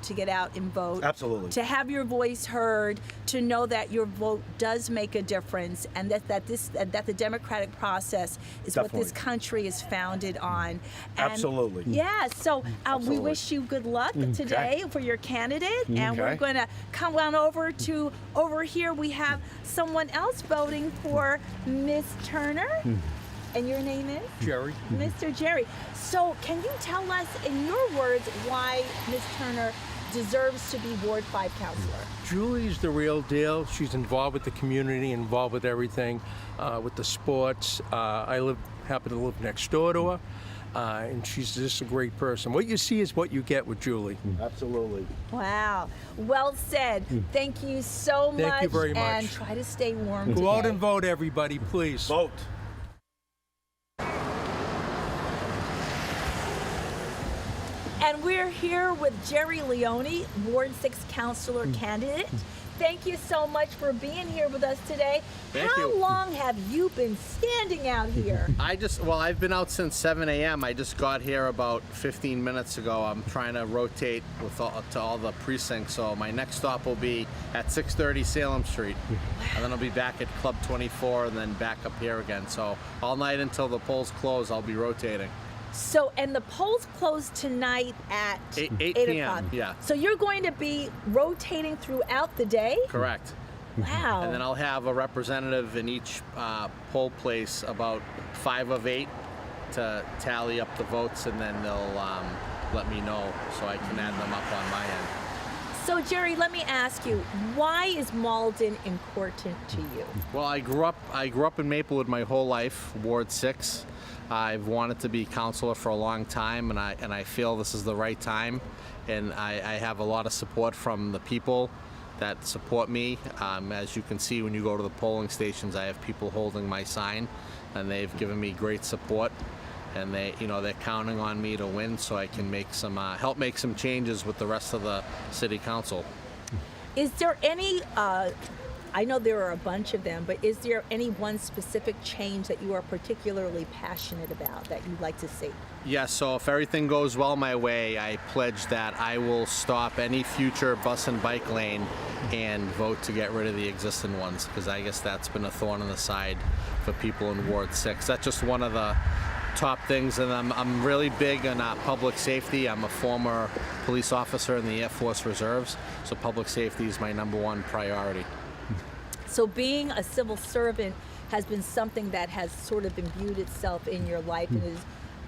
and vote. Absolutely. To have your voice heard, to know that your vote does make a difference, and that the democratic process is what this Definitely. country is founded on. And Absolutely. Yeah. So we Absolutely. wish you good luck today for your candidate, and we're Okay. going to come on over here. We have someone else voting for Miss Turner. And your name is? Jerry. Mr. Jerry. So can you tell us, in your words, why Ms. Turner deserves to be Ward 5 Councilor? Julie's the real deal. She's involved with the community, involved with everything, with the sports. I happen to live next door to her, and she's just a great person. What you see is what you get with Julie. Absolutely. Wow. Well said. Thank you so much. Thank you very much. And try to stay warm Go out today. and vote, everybody, please. Vote. And we're here with Jerry Leone, Ward 6 Councilor candidate. Thank you so much for being here with us today. Thank How you. long have you been standing out here? I've been out since 7 a.m. I just got here about 15 minutes ago. I'm trying to rotate to all the precincts, so my next stop will be at 630 Salem Street. And then I'll be back at Club 24 and then back up here again. So all night until the polls close, I'll be rotating. So, and the polls close tonight at 8 8 p.m., o'clock. yeah. So you're going to be rotating throughout the day? Correct. Wow. And then I'll have a representative in each poll place, about 5 of 8, to tally up the votes, and then they'll let me know so I can add them up on my end. So Jerry, let me ask you, why is Malden important to you? Well, I grew up in Maplewood my whole life, Ward 6. I've wanted to be councilor for a long time, and I feel this is the right time. And I have a lot of support from the people that support me. As you can see when you go to the polling stations, I have people holding my sign, and they've given me great support. And they're counting on me to win, so I can help make some changes with the rest of the city council. Is there any I know there are a bunch of them, but is there any one specific change that you are particularly passionate about that you'd like to see? Yes, so if everything goes well my way, I pledge that I will stop any future bus and bike lane and vote to get rid of the existing ones, because I guess that's been a thorn in the side for people in Ward 6. That's just one of the top things, and I'm really big on public safety. I'm a former police officer in the Air Force Reserves, so public safety is my #1 priority. So being a civil servant has been something that has sort of imbued itself in your life, and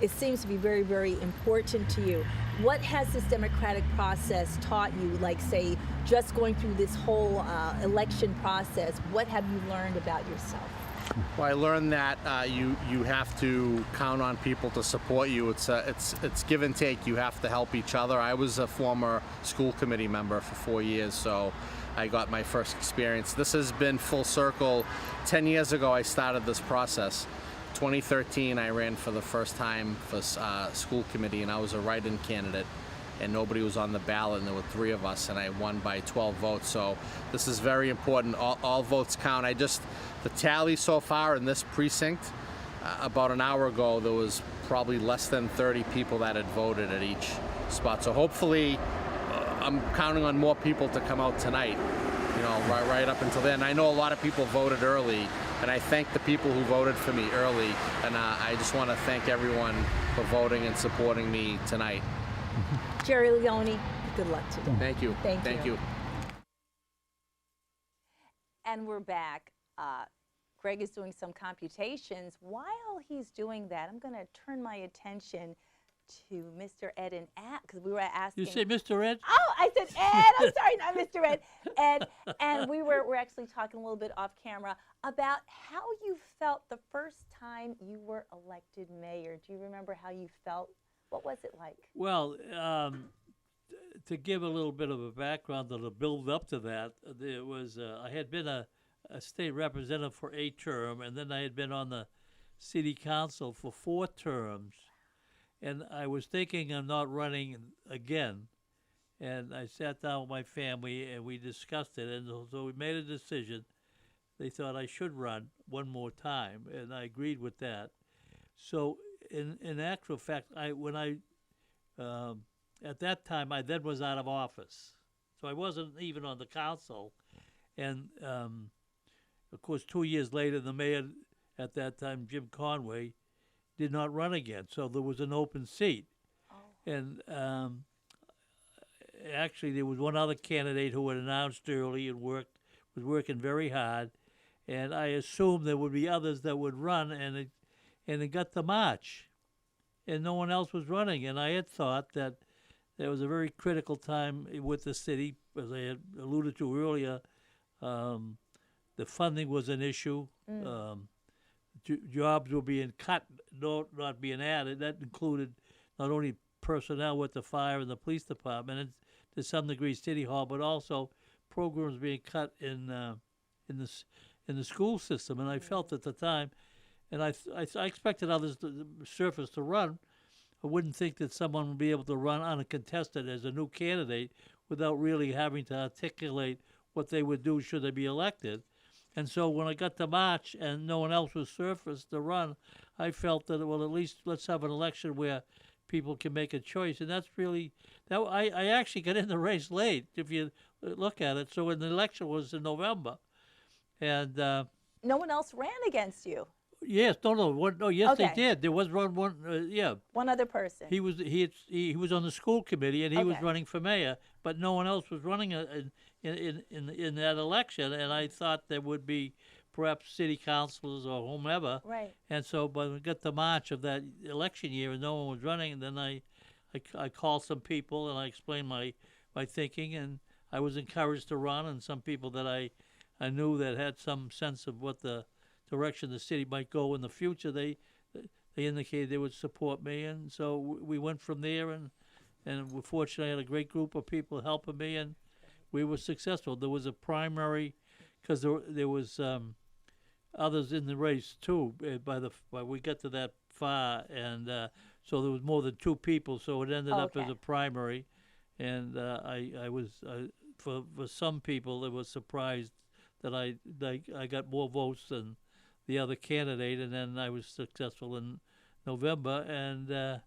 it seems to be very, very important to you. What has this democratic process taught you, like say, just going through this whole election process? What have you learned about yourself? Well, I learned that you have to count on people to support you. It's give and take. You have to help each other. I was a former school committee member for 4 years, so I got my first experience. This has been full circle. 10 years ago, I started this process. 2013, I ran for the first time for school committee, and I was a write-in candidate, and nobody was on the ballot, and there were 3 of us, and I won by 12 votes. So this is very important. All votes count. The tally so far in this precinct, about an hour ago, there was probably less than 30 people that had voted at each spot. So hopefully, I'm counting on more people to come out tonight, right up until then. I know a lot of people voted early, and I thank the people who voted for me early, and I just want to thank everyone for voting and supporting me tonight. Jerry Leone, good luck today. Thank you. Thank you. And we're back. Greg is doing some computations. While he's doing that, I'm going to turn my attention to Mr. Ed and because we were asking. You say Mr. Ed? Oh, I said Ed. I'm sorry, not Mr. Ed. Ed, and we're actually talking a little bit off camera about how you felt the first time you were elected mayor. Do you remember how you felt? What was it like? Well, to give a little bit of a background to build up to that, there was I had been a state representative for 8 terms, and then I had been on the city council for 4 terms, and I was thinking of not running again. And I sat down with my family and we discussed it, and so we made a decision. They thought I should run one more time, and I agreed with that. So in actual fact, at that time, I then was out of office. So I wasn't even on the council. And of course, 2 years later, the mayor at that time, Jim Conway, did not run again. So there was an open seat. Oh. And actually, there was one other candidate who had announced early and was working very hard. And I assumed there would be others that would run, and it got to March. And no one else was running. And I had thought that there was a very critical time with the city, as I had alluded to earlier. The funding was an issue. Jobs were being cut, not being added. That included not only personnel with the fire and the police department, and to some degree City Hall, but also programs being cut in the school system. And I felt at the time, and I expected others to surface to run. I wouldn't think that someone would be able to run uncontested as a new candidate without really having to articulate what they would do should they be elected. And so when I got to March and no one else was surfaced to run, I felt that, well, at least let's have an election where people can make a choice. And that's really, I actually got in the race late, if you look at it. So when the election was in November. And no one else ran against you? Yes, yes, Okay. they did. There was one, yeah. One other person. He was on the school committee, and he was Okay. running for mayor, but no one else was running in that election. And I thought there would be perhaps city councilors or whomever. Right. And so, when we got to March of that election year, and no one was running, and then I called some people and I explained my thinking, and I was encouraged to run. And some people that I knew that had some sense of what the direction the city might go in the future, they indicated they would support me, and so we went from there, and we fortunately had a great group of people helping me, and we were successful. There was a primary, because there was others in the race too. By we got to that far, and so there was more than 2 people, so it ended up as a primary, and I was for some people it was surprised that I got more votes than the other candidate, and then I was successful in November, and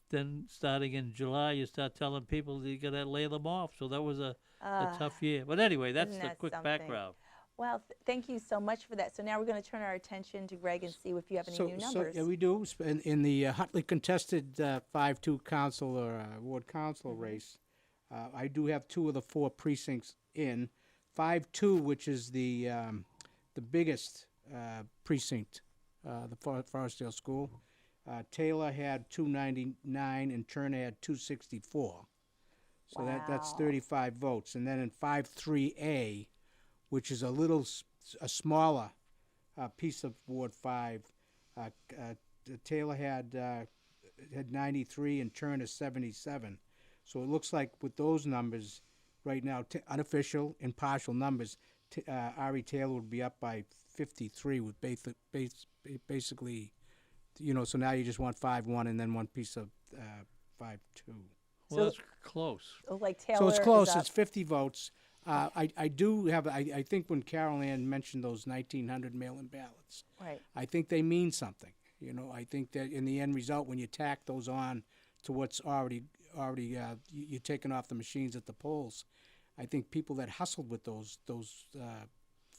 then starting in July, you start telling people you got to lay them off. So that was a tough year. But anyway, that's Isn't the that quick something? background. Well, thank you so much for that. So now we're going to turn our attention to Greg and see if you have any new numbers. Yeah, we do. In the hotly contested 5-2 council or ward council race, I do have 2 of the 4 precincts in. 5-2, which is the biggest precinct, the Forestdale School. Taylor had 299 and Turner had 264. So that's Wow. 35 votes. And then in 5-3A, which is a smaller piece of Ward 5, Taylor had 93 and Turner 77. So it looks like with those numbers right now, unofficial and partial numbers, Ari Taylor would be up by 53 with basically, so now you just want 5-1 and then one piece of 5-2. Well, that's close. Oh, like Taylor So it's is close. up. It's 50 votes. I do have. I think when Carol Ann mentioned those 1,900 mail-in ballots, Right. I think they mean something. I think that in the end result, when you tack those on to what's already you're taking off the machines at the polls, I think people that hustled with those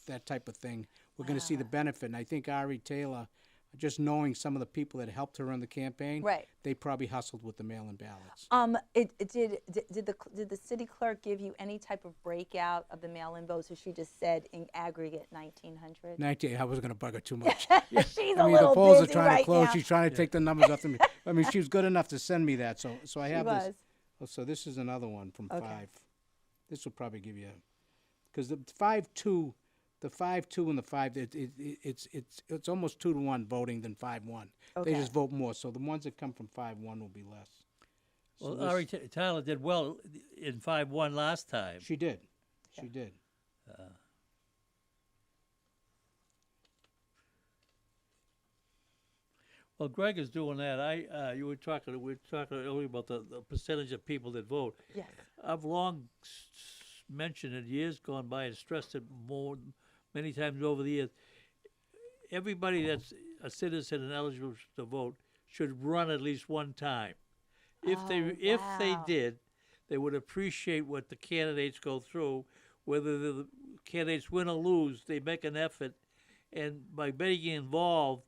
that type of thing, we're going to see the benefit. And I think Ari Taylor, just knowing some of the people that helped her run the campaign, Right. they probably hustled with the mail-in ballots. Did the city clerk give you any type of breakout of the mail-in votes, or she just said in aggregate 1,900? 19. I wasn't going to bug her too much. She's I a mean, little the polls busy are trying right to close. now. She's trying to take the numbers off me. I mean, she was good enough to send me that. So I She have was. this. Oh, so this is another one from Okay. 5. This will probably give you, because the 5-2, and the 5, it's almost 2-1 voting than 5-1. Okay. They just vote more. So the ones that come from 5-1 will be less. So Well, Ari Tyler did well in 5-1 last time. she did. She did. Well, Greg is doing that. We were talking earlier about the percentage of people that vote. Yes. I've long mentioned in years gone by and stressed it many times over the years. Everybody that's a citizen and eligible to vote should run at least one time. If they wow. did, they would appreciate what the candidates go through. Whether the candidates win or lose, they make an effort, and by being involved,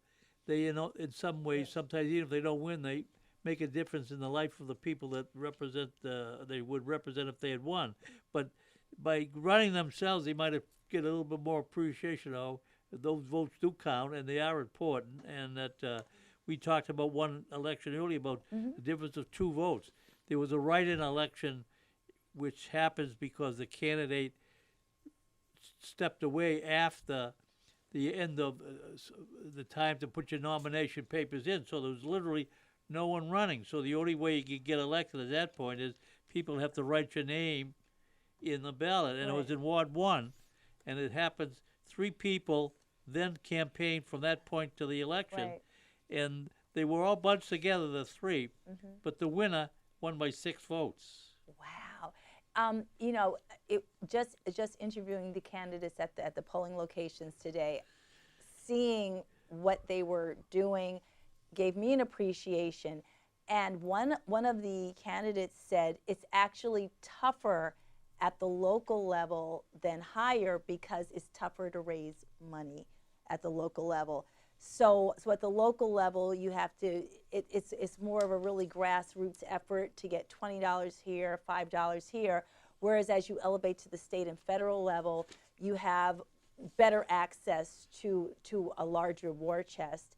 they, in some ways, sometimes even if they don't win, they make a difference in the life of the people that represent. They would represent if they had won. But by running themselves, they might get a little bit more appreciation of those votes do count, and they are important. And that we talked about one election earlier about the difference of 2 votes. There was a write-in election, which happens because the candidate stepped away after the end of the time to put your nomination papers in. So there was literally no one running. So the only way you could get elected at that point is people have to write your name in the ballot. And it was in Ward 1. And it happens 3 people then campaigned from that point to the election. Right. And they were all bunched together, the 3. But the winner won by 6 votes. Wow. Just interviewing the candidates at the polling locations today, seeing what they were doing gave me an appreciation. And one of the candidates said it's actually tougher at the local level than higher because it's tougher to raise money at the local level. So at the local level, you have to, it's more of a really grassroots effort to get $20 here, $5 here. Whereas as you elevate to the state and federal level, you have better access to a larger war chest.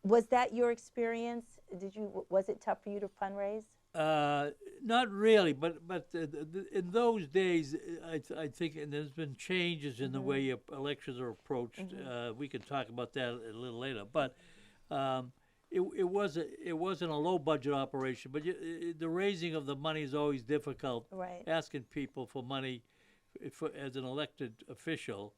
Was that your experience? Was it tough for you to fundraise? Not really, but in those days, I think, and there's been changes in the way elections are approached. We can talk about that a little later, but it wasn't a low budget operation. But the raising of the money is always difficult. Right. Asking people for money as an elected official,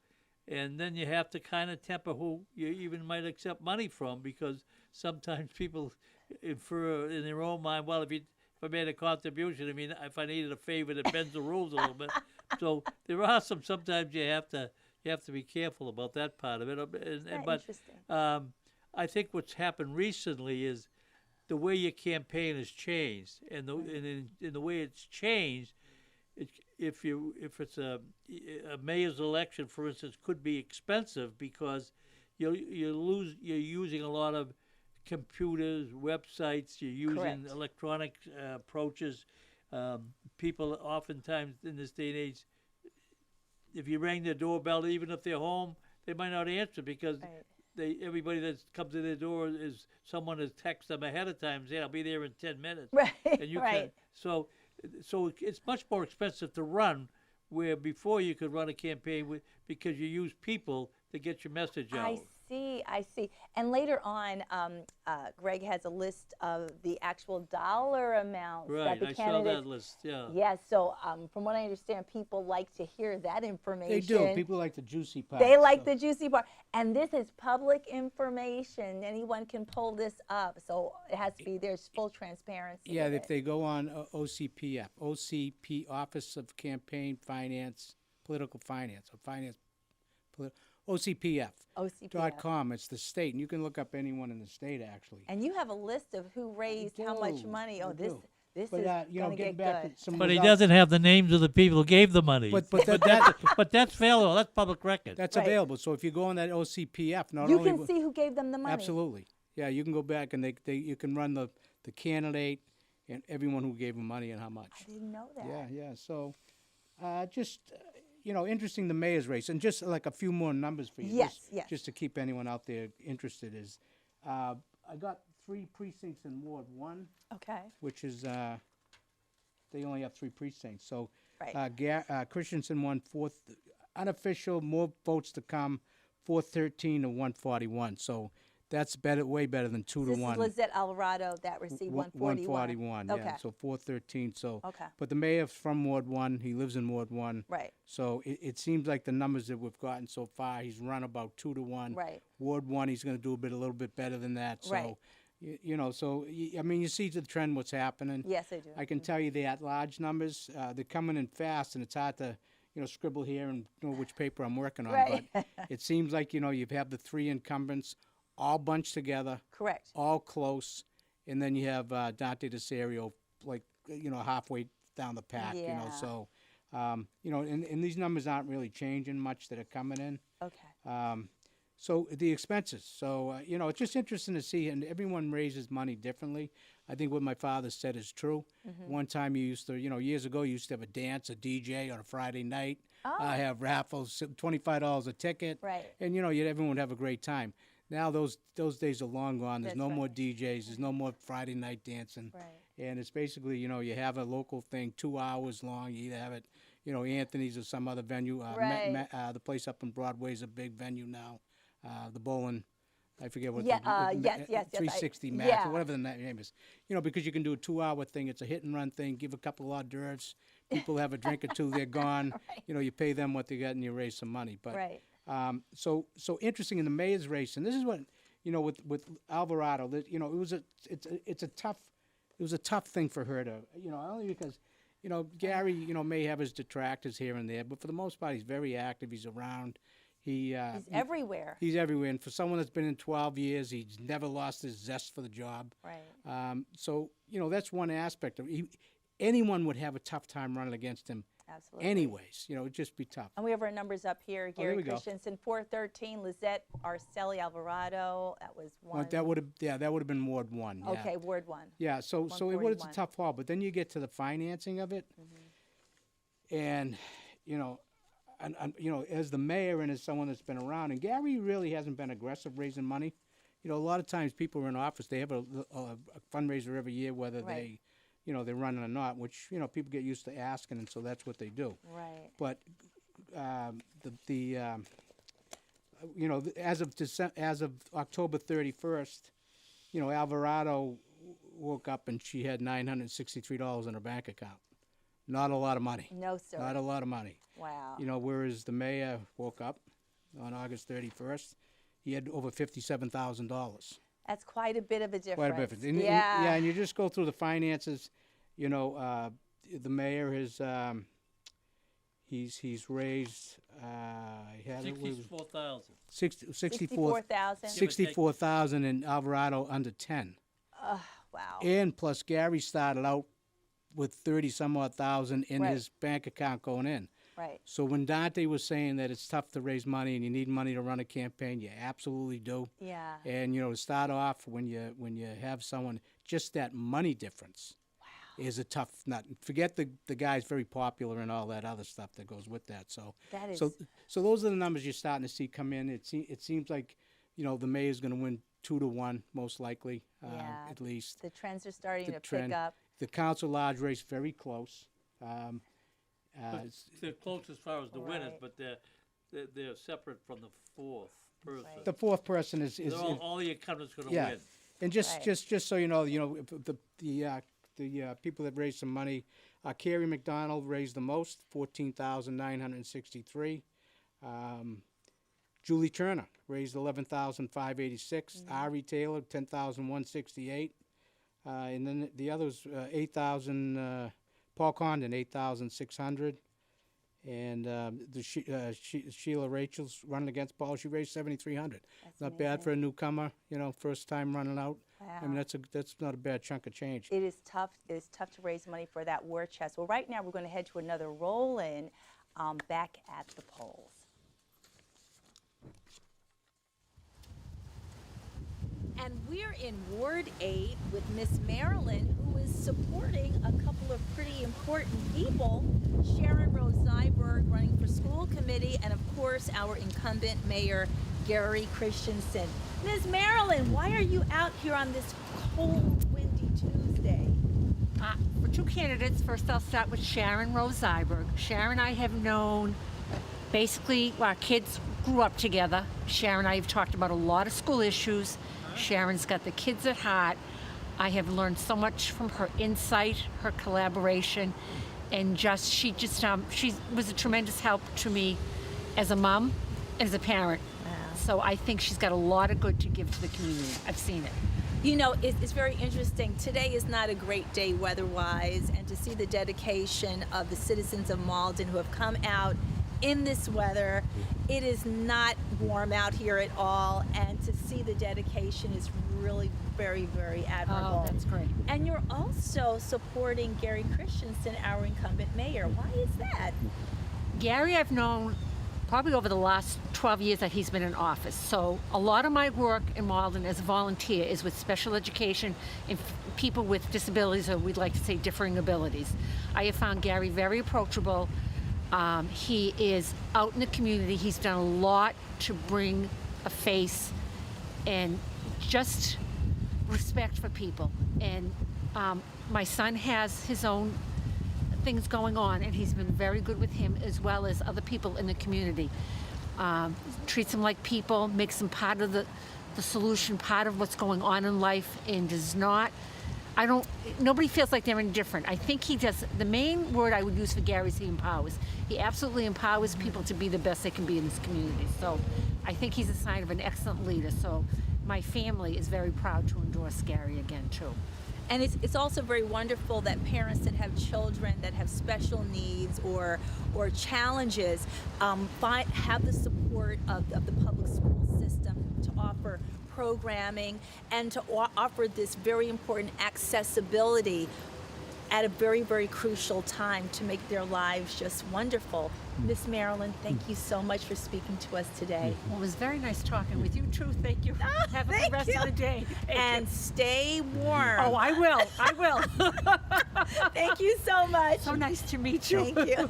and then you have to kind of temper who you even might accept money from, because sometimes people infer in their own mind, well, if I made a contribution, if I needed a favor that bends the rules a little bit. So there are sometimes you have to you have to be careful about that part of it. But interesting. I think what's happened recently is the way your campaign has changed, and in the way it's changed, if it's a mayor's election, for instance, could be expensive because you're using a lot of computers, websites, you're using Correct. electronic approaches. People oftentimes in this day and age, if you rang their doorbell, even if they're home, they might not answer because everybody that comes to their door is someone has texted them ahead of time saying, I'll be there in 10 minutes. Right, And you right. so it's much more expensive to run, where before you could run a campaign because you use people to get your message out. I see. And later on, Greg has a list of the actual dollar amounts that Right, the I saw candidates. that list, yeah. Yes, so from what I understand, people like to hear that information. They do. People like the juicy part. They like the juicy part. And this is public information. Anyone can pull this up. So it has to be, there's full transparency. Yeah, with if it. they go on OCP, Office of Campaign Finance, Political Finance, or Finance, OCPF.com. It's the state, and you can look up anyone in the state, actually. And you have a list of who raised how much money. Oh, this is But, you know, going to getting get back good. to some But he results- doesn't have the names of the people who gave the money. But that, But that's available. That's public record. that's Right. available. So if you go on that OCPF, not You only can see who gave them the money. absolutely, yeah, you can go back and you can run the candidate and everyone who gave them money and how much. I didn't know that. Yeah. So, interesting, the mayor's race, and just like a few more numbers for you. Yes, just, Just to keep anyone out there interested is, I got 3 precincts in Ward 1, Okay. which is, they only have 3 precincts. So, Right. Christensen won 4th, unofficial, more votes to come, 413 to 141. So that's way better than 2 to This 1. is Lizette Alvarado that received 141. 141, Okay. yeah. So 413. So, Okay. but the mayor's from Ward 1. He lives in Ward 1. Right. So it seems like the numbers that we've gotten so far, he's run about 2 to 1. Right. Ward 1, he's going to do a little bit better than that. So, Right. I mean, you see the trend, what's happening. Yes, I do. I can tell you the at-large numbers, they're coming in fast, and it's hard to, scribble here and know which paper I'm working on. Right. But it seems like, you have the 3 incumbents all bunched together, Correct. all close, and then you have Dante DeSario, like, halfway down the pack, Yeah. So, and these numbers aren't really changing much that are coming in. Okay. So the expenses. So, it's just interesting to see, and everyone raises money differently. I think what my father said is true. Mm-hmm. One time you used to, years ago, you used to have a dance, a DJ on a Friday night. Oh. Have raffles, $25 a ticket. Right. And, everyone would have a great time. Now those days are long gone. There's That's no right. more DJs. There's no more Friday night dancing. Right. And it's basically, you have a local thing, 2 hours long. You either have it, Anthony's or some other venue. Right. The place up in Broadway is a big venue now. The bowling, I forget what. Yeah, the, yes. 360 Max yeah. or whatever the name is. Because you can do a 2-hour thing. It's a hit and run thing. Give a couple of hors d'oeuvres. People have a drink or two. They're gone. Right. You pay them what they got and you raise some money. But Right. so interesting in the mayor's race, and this is what with Alvarado. That it's a tough thing for her to only because Gary may have his detractors here and there, but for the most part he's very active. He's around. He's everywhere. He's everywhere, and for someone that's been in 12 years, he's never lost his zest for the job. Right. So that's one aspect of it. Anyone would have a tough time running against him. Absolutely. Anyways, it'd just be tough. And we have our numbers up here. there Gary we go. Christensen, 413. Lizette Arcelli Alvarado, that was 1. Well, that would have been Ward 1. Yeah. Okay, Ward 1. Yeah, so it's a 141. tough haul, but then you get to the financing of it, and as the mayor and as someone that's been around, and Gary really hasn't been aggressive raising money. A lot of times people are in office, they have a fundraiser every year, whether Right. they're running or not, which people get used to asking, and so that's what they do. Right. But as of October 31st, Alvarado woke up and she had $963 in her bank account. Not a lot of money. No, sir. Not a lot of money. Wow. Whereas the mayor woke up on August 31st, he had over $57,000. That's quite a bit of a difference. Quite a bit. Yeah. And you just go through the finances. The mayor has he's raised I had it was 64,000. 64,000? 64,000 in Alvarado under 10. Wow. And plus Gary started out with 30 some odd thousand in Right. his bank account going in. Right. So when Dante was saying that it's tough to raise money and you need money to run a campaign, you absolutely do. Yeah. And to start off when you have someone, just that money difference is a tough nut. Forget the guy's very popular and all that other stuff that goes with that. So That is. so those are the numbers you're starting to see come in. It seems like the mayor's going to win 2-1 most likely, Yeah. at least. The trends are starting The to trend. pick up. The council large race very close. They're close as far as the winners, Right. but they're separate from the fourth person. Right. The fourth person is They're all the incumbents going to yeah. win. And Right. just so you know, the people that raised some money, Carrie McDonald raised the most, 14,963. Julie Turner raised 11,586. Ari Taylor 10,168. And then the others 8,000. Paul Condon 8,600. And Sheila Rachel's running against Paul. She raised 7,300. That's Not bad for a newcomer. First time running out. I mean Wow. that's not a bad chunk of change. It is tough. It is tough to raise money for that war chest. Well, right now we're going to head to another roll-in back at the polls. And we're in Ward 8 with Miss Marilyn, who is supporting a couple of pretty important people. Sharon Rose Zyberg running for school committee, and of course our incumbent mayor, Gary Christensen. Ms. Marilyn, why are you out here on this cold, windy Tuesday? For two candidates, first I'll start with Sharon Rose Zyberg. Sharon I have known, basically, our kids grew up together. Sharon and I have talked about a lot of school issues. Sharon's got the kids at heart. I have learned so much from her insight, her collaboration, and she was a tremendous help to me as a mom and as a parent. So I think she's got a lot of good to give to the community. I've seen it. It's very interesting. Today is not a great day weather-wise, and to see the dedication of the citizens of Malden who have come out in this weather. It is not warm out here at all, and to see the dedication is really very, very admirable. Oh, that's great. And you're also supporting Gary Christensen, our incumbent mayor. Why is that? Gary I've known probably over the last 12 years that he's been in office. So a lot of my work in Malden as a volunteer is with special education and people with disabilities, or we'd like to say differing abilities. I have found Gary very approachable. He is out in the community. He's done a lot to bring a face and just respect for people. And my son has his own things going on, and he's been very good with him as well as other people in the community. Treats them like people, makes them part of the solution, part of what's going on in life, and does not, nobody feels like they're indifferent. I think he does, the main word I would use for Gary is he empowers. He absolutely empowers people to be the best they can be in this community. So I think he's a sign of an excellent leader. So my family is very proud to endorse Gary again, too. And it's also very wonderful that parents that have children that have special needs or challenges have the support of the public school system to offer programming and to offer this very important accessibility at a very, very crucial time to make their lives just wonderful. Miss Marilyn, thank you so much for speaking to us today. Well, it was very nice talking with you, too. Thank you. Have a good rest of the day. And stay warm. Oh, I will. I will. Thank you so much. So nice to meet you. Thank you.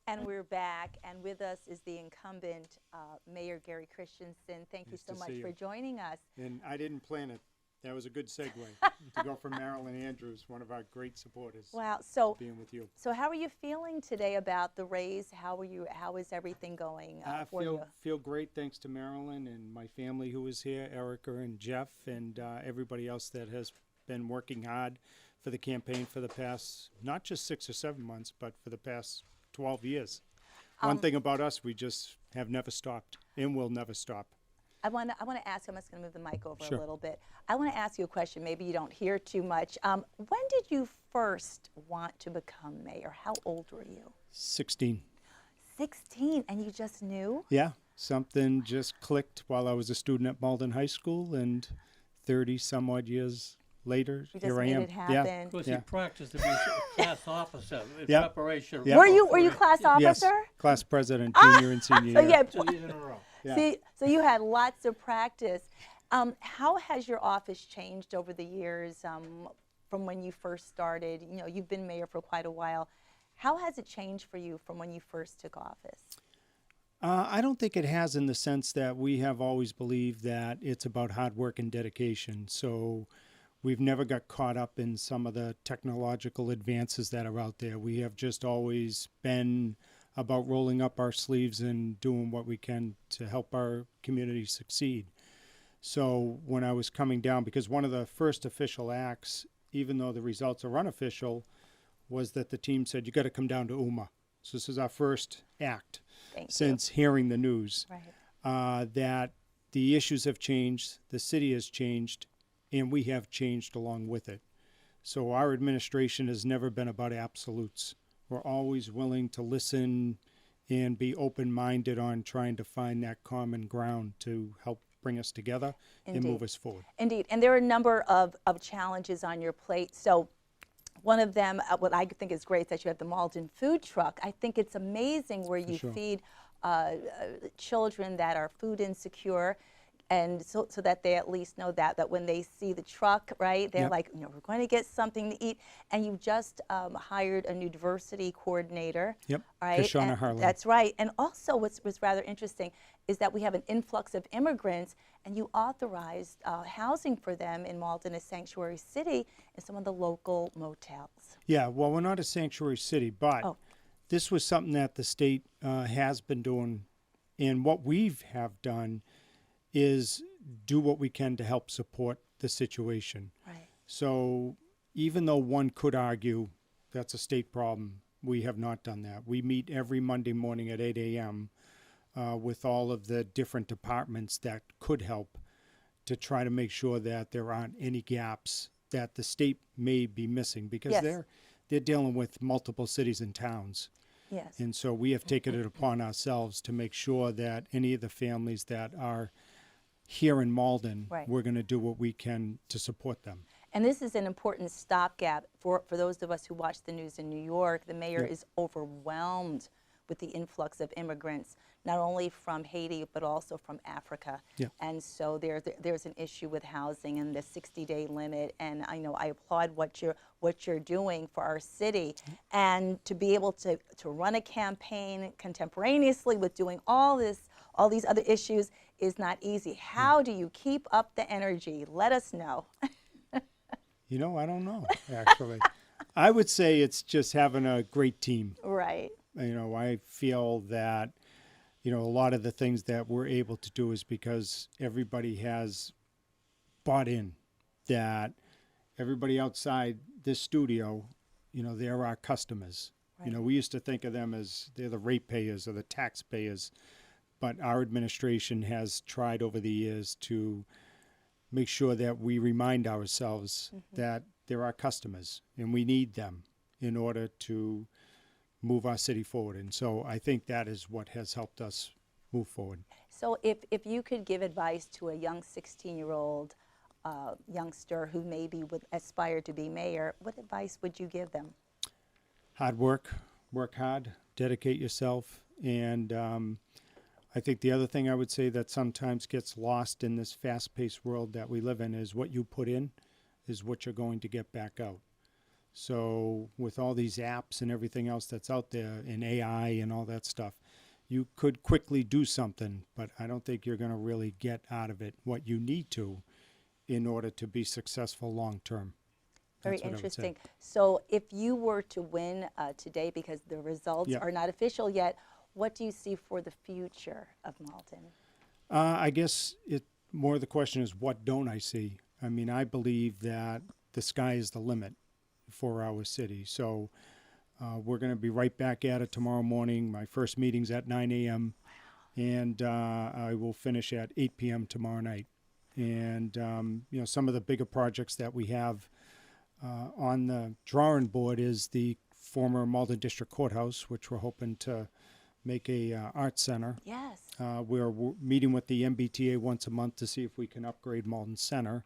And we're back, and with us is the incumbent Mayor Gary Christensen. Thank you so much for joining us. And I didn't plan it. That was a good segue to go from Marilyn Andrews, one of our great supporters. Wow. So being with you. So how are you feeling today about the raise? How is everything going for you? I feel great, thanks to Marilyn and my family who is here, Erica and Jeff, and everybody else that has been working hard for the campaign for the past, not just 6 or 7 months, but for the past 12 years. One thing about us, we just have never stopped and will never stop. I want to ask, I'm just going to move the mic over Sure. a little bit. I want to ask you a question. Maybe you don't hear too much. When did you first want to become mayor? How old were you? 16. 16, and you just knew? Yeah, something just clicked while I was a student at Malden High School, and 30 some odd years later, You just here I made am. it Yeah. happen. Of course, Yeah. he practiced to be a class officer in Yeah. preparation. Yeah. Were you class Yes, officer? class president, junior and senior So year. yeah, 2 years in a row. Yeah. see, so you had lots of practice. How has your office changed over the years from when you first started? You know, you've been mayor for quite a while. How has it changed for you from when you first took office? I don't think it has, in the sense that we have always believed that it's about hard work and dedication. So we've never got caught up in some of the technological advances that are out there. We have just always been about rolling up our sleeves and doing what we can to help our community succeed. So when I was coming down, because one of the first official acts, even though the results are unofficial, was that the team said, you got to come down to UMA. So this is our first act since hearing the news, that the issues have changed, the city has changed, and we have changed along with it. So our administration has never been about absolutes. We're always willing to listen and be open-minded on trying to find that common ground to help bring us together and move us forward. Indeed, and there are a number of challenges on your plate. So one of them, what I think is great, is that you have the Malden food truck. I think it's amazing where you feed children that are food insecure, and so that they at least know that when they see the truck, right, they're like, you know, we're going to get something to eat. And you just hired a new diversity coordinator. Yep, right? Kashana Harlan. That's right. And also what's rather interesting is that we have an influx of immigrants, and you authorized housing for them in Malden, a sanctuary city, in some of the local motels. Yeah, well, we're not a sanctuary city, but this was something that the state has been doing, and what we have done is do what we can to help support the situation. Right. So even though one could argue that's a state problem, we have not done that. We meet every Monday morning at 8 a.m. With all of the different departments that could help to try to make sure that there aren't any gaps that the state may be missing, because they're dealing with multiple cities and towns. Yes. And so we have taken it upon ourselves to make sure that any of the families that are here in Malden, we're going to do what we can to support them. And this is an important stopgap for those of us who watch the news in New York. The mayor is overwhelmed with the influx of immigrants, not only from Haiti, but also from Africa. And so there's an issue with housing and the 60-day limit. And I know I applaud what you're doing for our city. And to be able to run a campaign contemporaneously with doing all these other issues is not easy. How do you keep up the energy? Let us know. You know, I don't know, actually. I would say it's just having a great team. Right. You know, I feel that, you know, a lot of the things that we're able to do is because everybody has bought in, that everybody outside this studio, you know, they're our customers. Right. You know, we used to think of them as they're the ratepayers or the taxpayers, but our administration has tried over the years to make sure that we remind ourselves that they're our customers and we need them in order to move our city forward. And so I think that is what has helped us move forward. So if you could give advice to a young 16-year-old youngster who maybe would aspire to be mayor, what advice would you give them? Hard work, work hard, dedicate yourself. And I think the other thing I would say that sometimes gets lost in this fast-paced world that we live in is what you put in is what you're going to get back out. So with all these apps and everything else that's out there, and AI and all that stuff, you could quickly do something, but I don't think you're going to really get out of it what you need to in order to be successful long term. Very interesting. So if you were to win today, because the results are not official yet, what do you see for the future of Malden? I guess more the question is, what don't I see? I mean, I believe that the sky is the limit for our city. So we're going to be right back at it tomorrow morning. My first meeting's at 9 a.m. and I will finish at 8 p.m. tomorrow night. And you know, some of the bigger projects that we have on the drawing board is the former Malden District Courthouse, which we're hoping to make a art center. Yes. We're meeting with the MBTA once a month to see if we can upgrade Malden Center.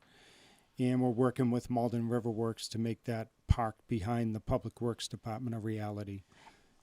And we're working with Malden Riverworks to make that park behind the Public Works Department a reality.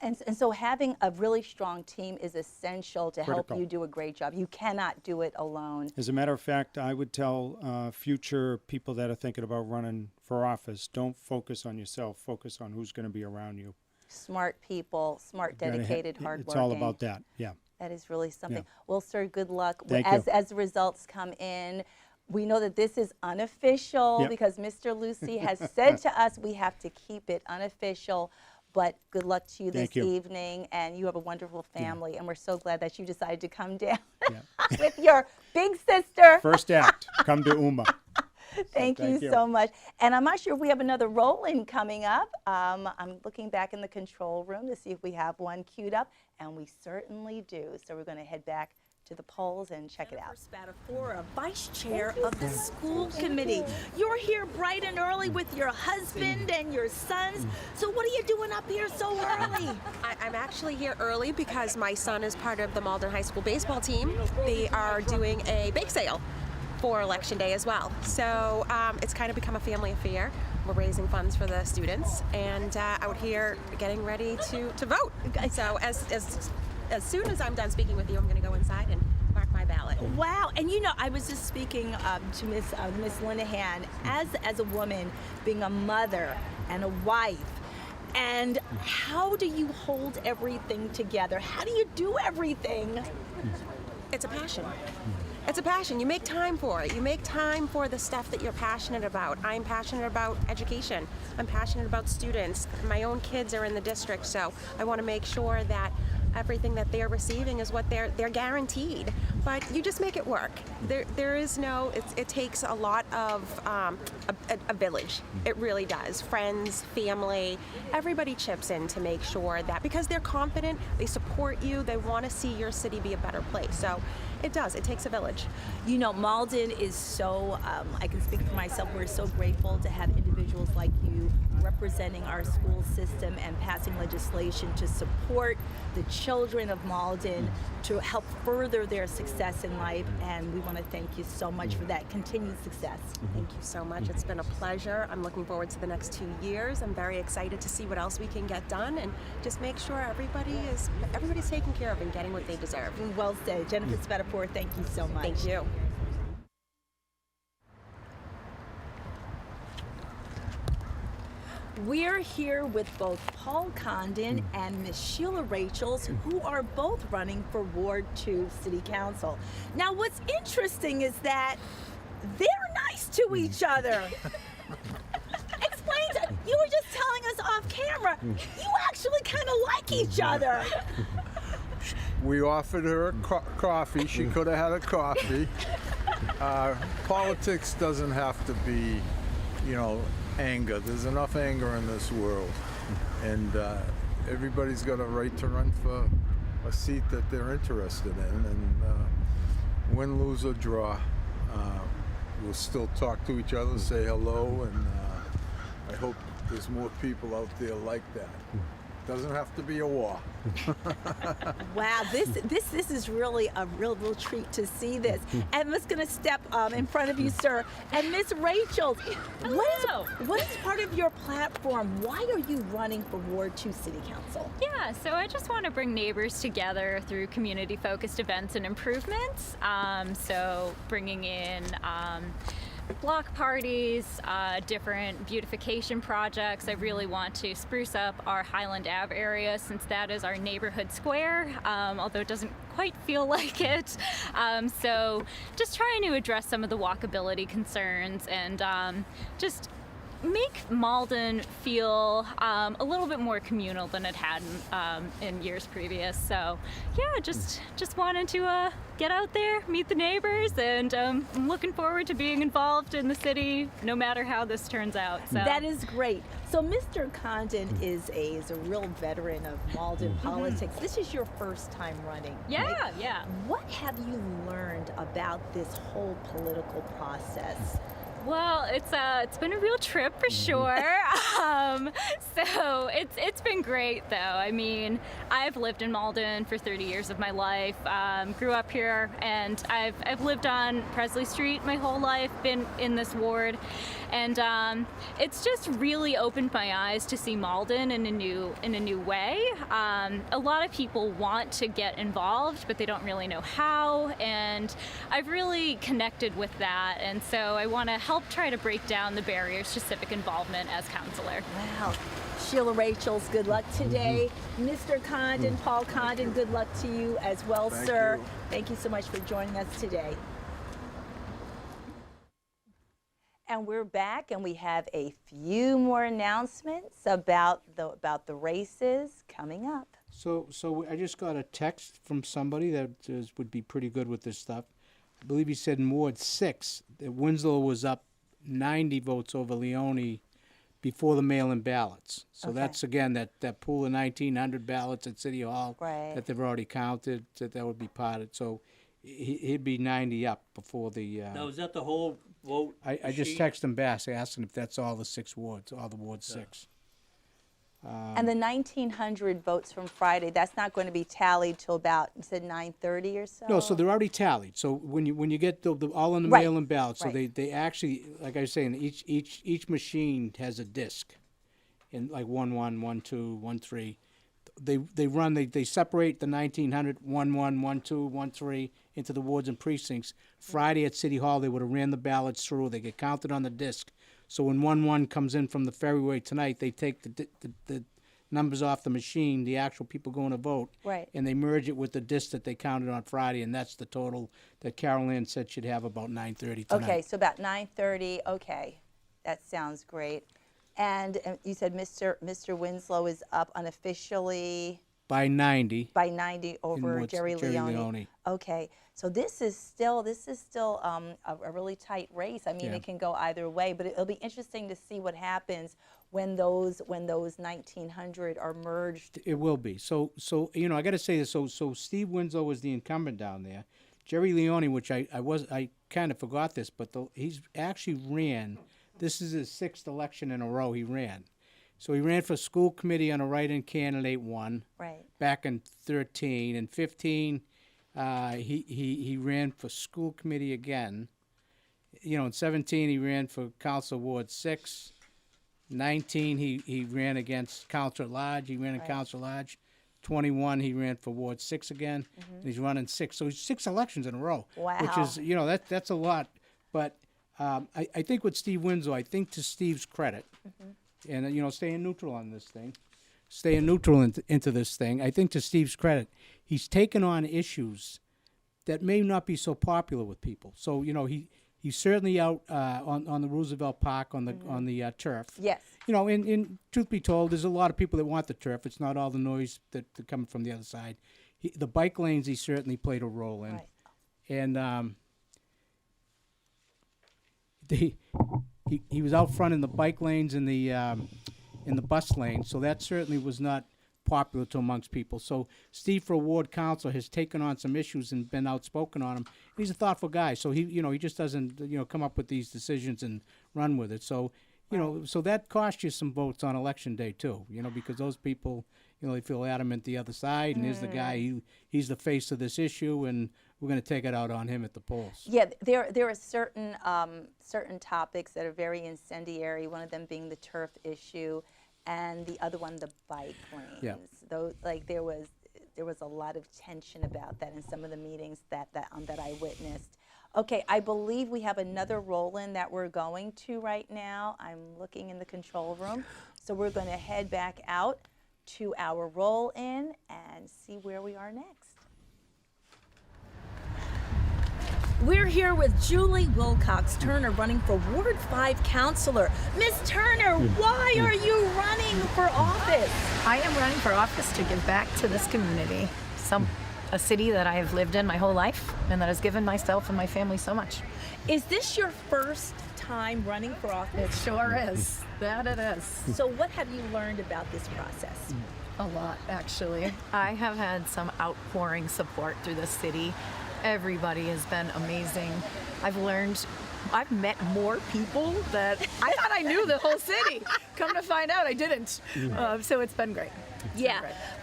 And so having a really strong team is essential to help Critical. you do a great job. You cannot do it alone. As a matter of fact, I would tell future people that are thinking about running for office, don't focus on yourself, focus on who's going to be around you. Smart people, smart, dedicated, hardworking. It's all about that, yeah. That is really something. Yeah. Well, sir, good luck. Thank as you. As the results come in, we know that this is unofficial Yep. because Mr. Lucy has said to us we have to keep it unofficial. But good luck to you Thank this you. evening, and you have a wonderful family, and we're so glad that you decided to come down Yeah. with your big sister. First act, come to Uma. Thank you so much. And I'm not sure if we have another roll-in coming up. I'm looking back in the control room to see if we have one queued up, and we certainly do. So we're going to head back to the polls and check it out. Spadafora, Vice Chair of the School Committee. You're here bright and early with your husband and your sons. So what are you doing up here so early? I'm actually here early because my son is part of the Malden High School baseball team. They are doing a bake sale for Election Day as well. So it's kind of become a family affair. We're raising funds for the students and out here getting ready to vote. So as soon as I'm done speaking with you, I'm going to go inside and mark my ballot. Wow, and you know, I was just speaking to Miss Linehan, as a woman, being a mother and a wife, and how do you hold everything together? How do you do everything? It's a passion. It's a passion. You make time for it. You make time for the stuff that you're passionate about. I'm passionate about education. I'm passionate about students. My own kids are in the district, so I want to make sure that everything that they're receiving is what they're guaranteed. But you just make it work. There is no, it takes a lot of a village. It really does. Friends, family, everybody chips in to make sure that, because they're confident, they support you, they want to see your city be a better place. So it does. It takes a village. You know, Malden is so, I can speak for myself, we're so grateful to have individuals like you representing our school system and passing legislation to support the children of Malden, to help further their success in life, and we want to thank you so much for that continued success. Thank you so much. It's been a pleasure. I'm looking forward to the next 2 years. I'm very excited to see what else we can get done and just make sure everybody's taken care of and getting what they deserve. Well said. Jennifer Spadafora, thank you so much. Thank you. We're here with both Paul Condon and Miss Sheila Rachels, who are both running for Ward 2 City Council. Now, what's interesting is that they're nice to each other. Explain to, you were just telling us off camera, you actually kind of like each other. We offered her a coffee. She could have had a coffee. Politics doesn't have to be, anger. There's enough anger in this world. And everybody's got a right to run for a seat that they're interested in. And win, lose, or draw, we'll still talk to each other, say hello, and I hope there's more people out there like that. Doesn't have to be a war. Wow, this is really a real treat to see this. And I'm just going to step in front of you, sir. And Miss Rachel, what is part of your platform? Why are you running for Ward 2 City Council? Yeah, so I just want to bring neighbors together through community-focused events and improvements. So bringing in block parties, different beautification projects. I really want to spruce up our Highland Ave area since that is our neighborhood square, although it doesn't quite feel like it. So just trying to address some of the walkability concerns and just make Malden feel a little bit more communal than it had in years previous. So yeah, just wanted to get out there, meet the neighbors, and I'm looking forward to being involved in the city no matter how this turns out. So. That is great. So Mr. Condon is a real veteran of Malden politics. This is your first time running. Yeah, right? yeah. What have you learned about this whole political process Well, it's been a real trip for sure. So it's been great though. I mean, I've lived in Malden for 30 years of my life. Grew up here, and I've lived on Presley Street my whole life. Been in this ward, and it's just really opened my eyes to see Malden in a new way. A lot of people want to get involved, but they don't really know how, and I've really connected with that, and so I want to help try to break down the barriers to civic involvement as counselor. Wow. Sheila Rachels, good luck today. Mr. Condon, Paul Condon, good luck to you as well, sir. Thank you so much for joining us today. And we're back, and we have a few more announcements about the races coming up. So I just got a text from somebody that would be pretty good with this stuff. I believe he said in Ward 6 that Winslow was up 90 votes over Leone before the mail-in ballots. So that's, again, that pool of 1,900 ballots at City Hall that they've already counted, that would be part of it. So he'd be 90 up before the... Now, is that the whole vote? I just texted him back asking if that's all the 6 wards, all the Ward 6. And the 1,900 votes from Friday, that's not going to be tallied till about, you said 9:30 or so? No, so they're already tallied. So when you get the all in the mail-in ballot, so they actually, like I was saying, each machine has a disc, and like 1-1, 1-2, 1-3. They separate the 1,900 1-1, 1-2, 1-3 into the wards and precincts. Friday at City Hall, they would have ran the ballots through. They get counted on the disc. So when 1-1 comes in from the ferryway tonight, they take the numbers off the machine, the actual people going to vote, and they merge it with the disc that they counted on Friday, and that's the total that Carol Ann said she'd have about 9:30 tonight. Okay, so about 9:30. Okay, that sounds great. And you said Mr. Winslow is up unofficially by 90. By 90 over Jerry Leone. Okay, so this is still a really tight race. I mean, it can go either way, but it'll be interesting to see what happens when those 1,900 are merged. It will be. So I got to say this. So Steve Winslow was the incumbent down there. Jerry Leone, which I kind of forgot this, but he's actually ran. This is his 6th election in a row he ran. So he ran for school committee on a write-in candidate, won. Back in 13. In 15, he ran for school committee again. In 17, he ran for Council Ward 6. 19, he ran against Council at Large. He ran in Council at Large. 21, he ran for Ward 6 again. And he's running 6. So he's 6 elections in a row. Wow. Which is, that's a lot. But I think with Steve Winslow, I think to Steve's credit, and, staying neutral on this thing, staying neutral into this thing, I think to Steve's credit, he's taken on issues that may not be so popular with people. So, he's certainly out on the Roosevelt Park on the turf. Yes. And truth be told, there's a lot of people that want the turf. It's not all the noise that coming from the other side. The bike lanes, he certainly played a role in. And he was out front in the bike lanes and in the bus lane, so that certainly was not popular to amongst people. So Steve, for ward council, has taken on some issues and been outspoken on them. He's a thoughtful guy, so he just doesn't come up with these decisions and run with it. So so that cost you some votes on election day too. Because those people they feel adamant the other side, and here's the guy. He's the face of this issue, and we're going to take it out on him at the polls. Yeah, there are certain topics that are very incendiary. One of them being the turf issue, and the other one the bike lanes. Yeah. There was a lot of tension about that in some of the meetings that I witnessed. Okay, I believe we have another roll-in that we're going to right now. I'm looking in the control room, so we're going to head back out to our roll-in and see where we are next. We're here with Julie Wilcox Turner running for Ward 5 Councilor. Ms. Turner, why are you running for office? I am running for office to give back to this community, a city that I have lived in my whole life and that has given myself and my family so much. Is this your first time running for office? It sure is. That it is. So what have you learned about this process? A lot, actually. I have had some outpouring support through the city. Everybody has been amazing. I've learned I've met more people that I thought I knew the whole city. Come to find out, I didn't. So it's been great. Yeah.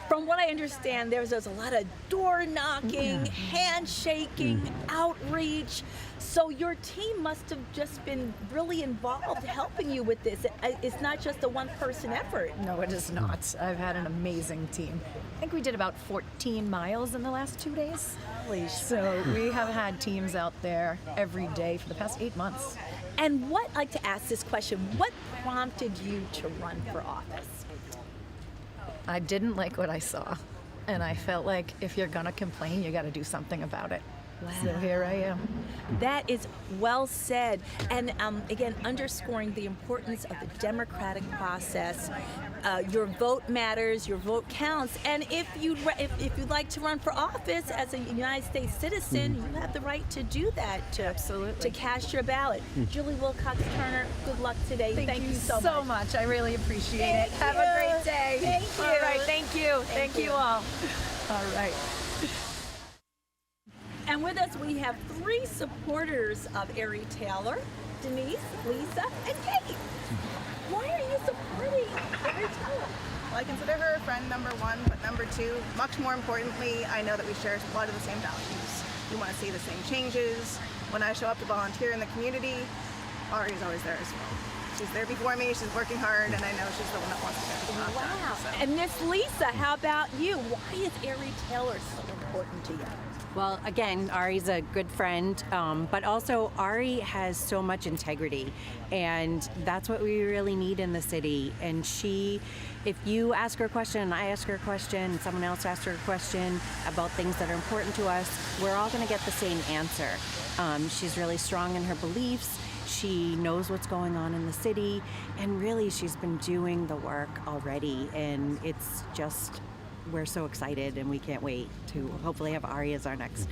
From what I understand, there's a lot of door knocking, handshaking, outreach. So your team must have just been really involved helping you with this. It's not just a one-person effort. No, it is not. I've had an amazing team. I think we did about 14 miles in the last 2 days. Holy So we have had teams out there every day for the past 8 months. And I'd like to ask this question, what prompted you to run for office? I didn't like what I saw, and I felt like if you're gonna complain, you gotta do something about it. Wow. So here I am. That is well said. And again, underscoring the importance of the democratic process. Your vote matters, your vote counts. And if you'd like to run for office as a United States citizen, you have the right to do that, to cast your ballot. Julie Wilcox-Turner, good luck today. Thank you so much. I really appreciate Thank it. Have a great you. day. Thank you. All right, thank you. Thank you all. All right. And with us, we have 3 supporters of Ari Taylor, Denise, Lisa, and Kate. Why are you supporting Ari Taylor? Well, I consider her a friend, number 1, but number 2, much more importantly, I know that we share a lot of the same values. We want to see the same changes. When I show up to volunteer in the community, Ari is always there as well. She's there before me, she's working hard, and I know she's the one that wants to get the job done. Wow. So. And Miss Lisa, how about you? Why is Ari Taylor so important to you? Well, again, Ari's a good friend, but also Ari has so much integrity, and that's what we really need in the city. And if you ask her a question, and I ask her a question, and someone else asks her a question about things that are important to us, we're all going to get the same answer. She's really strong in her beliefs. She knows what's going on in the city, and really she's been doing the work already, and it's just, we're so excited, and we can't wait to hopefully have Ari as our next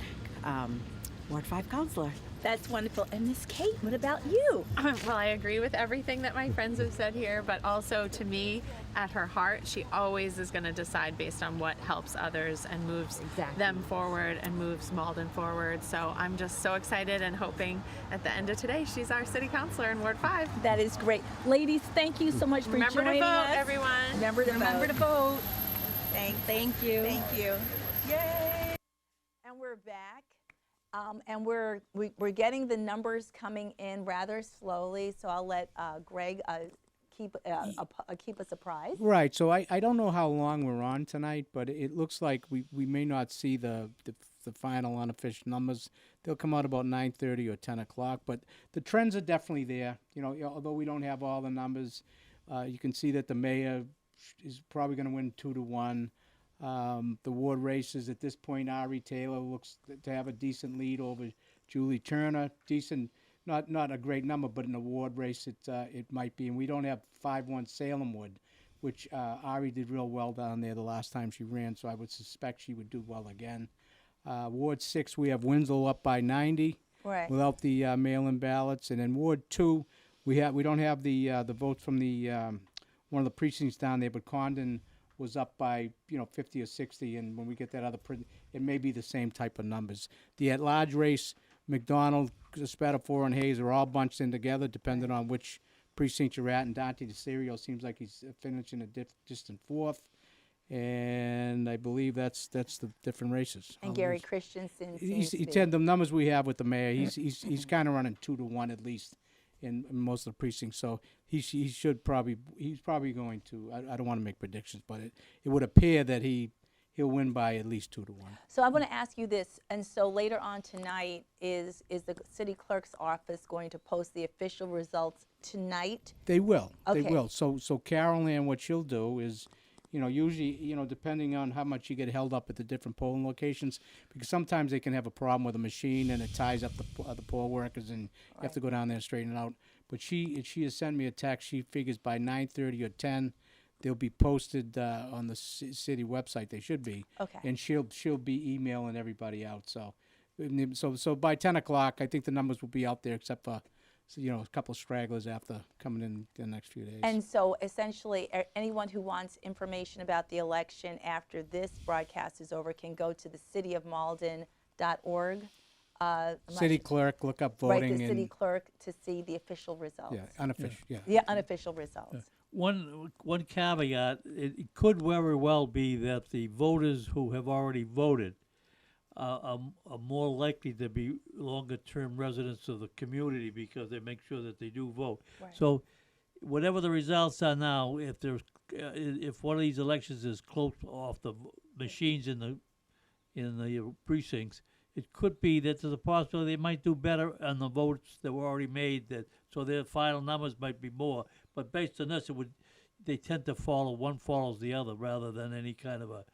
Ward 5 counselor. That's wonderful. And Miss Kate, what about you? Well, I agree with everything that my friends have said here, but also to me, at her heart, she always is going to decide based on what helps others and moves them forward and moves Malden forward. So I'm just so excited and hoping at the end of today, she's our city councilor in Ward 5. That is great. Ladies, thank you so much for Remember joining to vote, us. everyone. Remember to vote. Thank you. Thank you. Yay! And we're back. And we're getting the numbers coming in rather slowly, so I'll let Greg keep us apprised. Right. So I don't know how long we're on tonight, but it looks like we may not see the final unofficial numbers. They'll come out about 9:30 or 10 o'clock, but the trends are definitely there. You know, although we don't have all the numbers, you can see that the mayor is probably going to win 2-1. The ward races at this point, Ari Taylor looks to have a decent lead over Julie Turner. Decent, not a great number, but in a ward race it might be. And we don't have 5-1 Salem Wood, which Ari did real well down there the last time she ran, so I would suspect she would do well again. Ward 6, we have Winslow up by 90 without the mail-in ballots, and then Ward 2, we don't have the votes from the one of the precincts down there, but Condon was up by 50 or 60, and when we get that other print, it may be the same type of numbers. The at-large race, McDonald, Spatafor, and Hayes are all bunched in together, depending on which precinct you're at. And Dante DeSerio seems like he's finishing a distant 4th, and I believe that's the different races. And Gary Christensen. The numbers we have with the mayor, he's kind of running 2-1 at least in most of the precincts. So he's probably going to. I don't want to make predictions, but it would appear that he'll win by at least 2-1. So I want to ask you this, and so later on tonight, is the city clerk's office going to post the official results tonight? They will. Okay. They will. So Carol Ann, what she'll do is, usually, depending on how much you get held up at the different polling locations, because sometimes they can have a problem with a machine and it ties up the poll workers, and you have to go down there and straighten it out. But she has sent me a text. She figures by 9:30 or 10, they'll be posted on the city website. They should be. Okay. And she'll be emailing everybody out. So by 10 o'clock, I think the numbers will be out there, except for a couple of stragglers after coming in the next few days. And so essentially, anyone who wants information about the election after this broadcast is over can go to the cityofmalden.org City clerk, look up Right, voting the city and, clerk to see the official results. yeah, unofficial, yeah. Yeah, unofficial results. One caveat, it could very well be that the voters who have already voted are more likely to be longer-term residents of the community because they make sure that they do vote. Right. So whatever the results are now, if one of these elections is close off the machines in the precincts, it could be that there's a possibility they might do better on the votes that were already made, so their final numbers might be more. But based on this, they tend to follow, one follows the other rather than any kind of a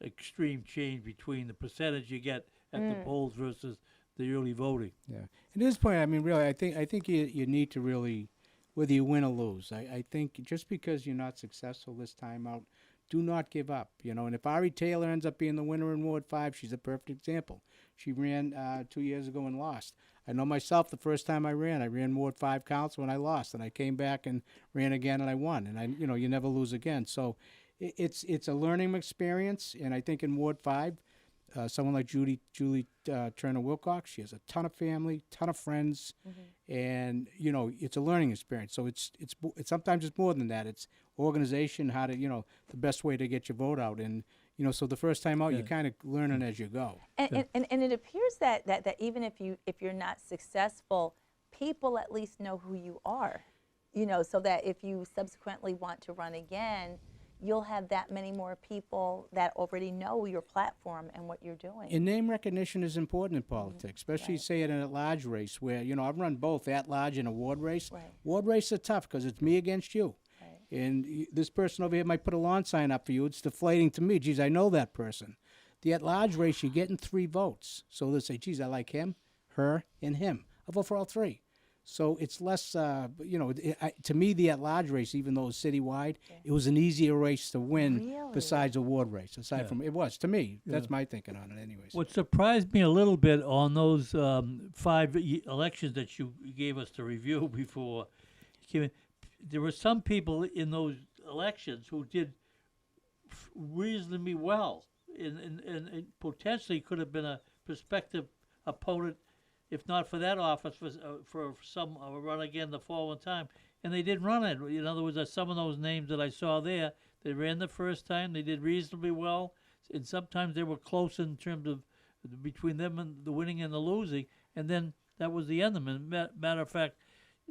extreme change between the percentage you get at the polls versus the early voting. Yeah. At this point, I mean, really, I think you need to really, whether you win or lose, I think just because you're not successful this time out, do not give up, and if Ari Taylor ends up being the winner in Ward 5, she's a perfect example. She ran 2 years ago and lost. I know myself, the first time I ran Ward 5 council and I lost, and I came back and ran again and I won, and you never lose again. So it's a learning experience, and I think in Ward 5, someone like Julie Turner Wilcox, she has a ton of family, ton of friends, and it's a learning experience. So it's sometimes it's more than that. It's organization, how to the best way to get your vote out, and so the first time out, you're kind of learning as you go. And it appears that even if you're not successful, people at least know who you are, so that if you subsequently want to run again, you'll have that many more people that already know your platform and what you're doing. And name recognition is important in politics, especially say in an at-large race where, I've run both at-large and a ward race. Right. Ward races are tough because it's me against you. Right. And this person over here might put a lawn sign up for you. It's deflating to me. Geez, I know that person. The at-large race, you're getting 3 votes. So they'll say, geez, I like him, her, and him. I'll vote for all 3. So it's less, to me, the at-large race, even though it's citywide, it was an easier race to win besides a ward race. Aside from, it was, to me. That's my thinking on it anyways. What surprised me a little bit on those 5 elections that you gave us to review before, there were some people in those elections who did reasonably well and potentially could have been a prospective opponent, if not for that office, for some run again the following time, and they didn't run it. In other words, some of those names that I saw there, they ran the first time, they did reasonably well, and sometimes they were close in terms of between them and the winning and the losing, and then that was the end of them. Matter of fact,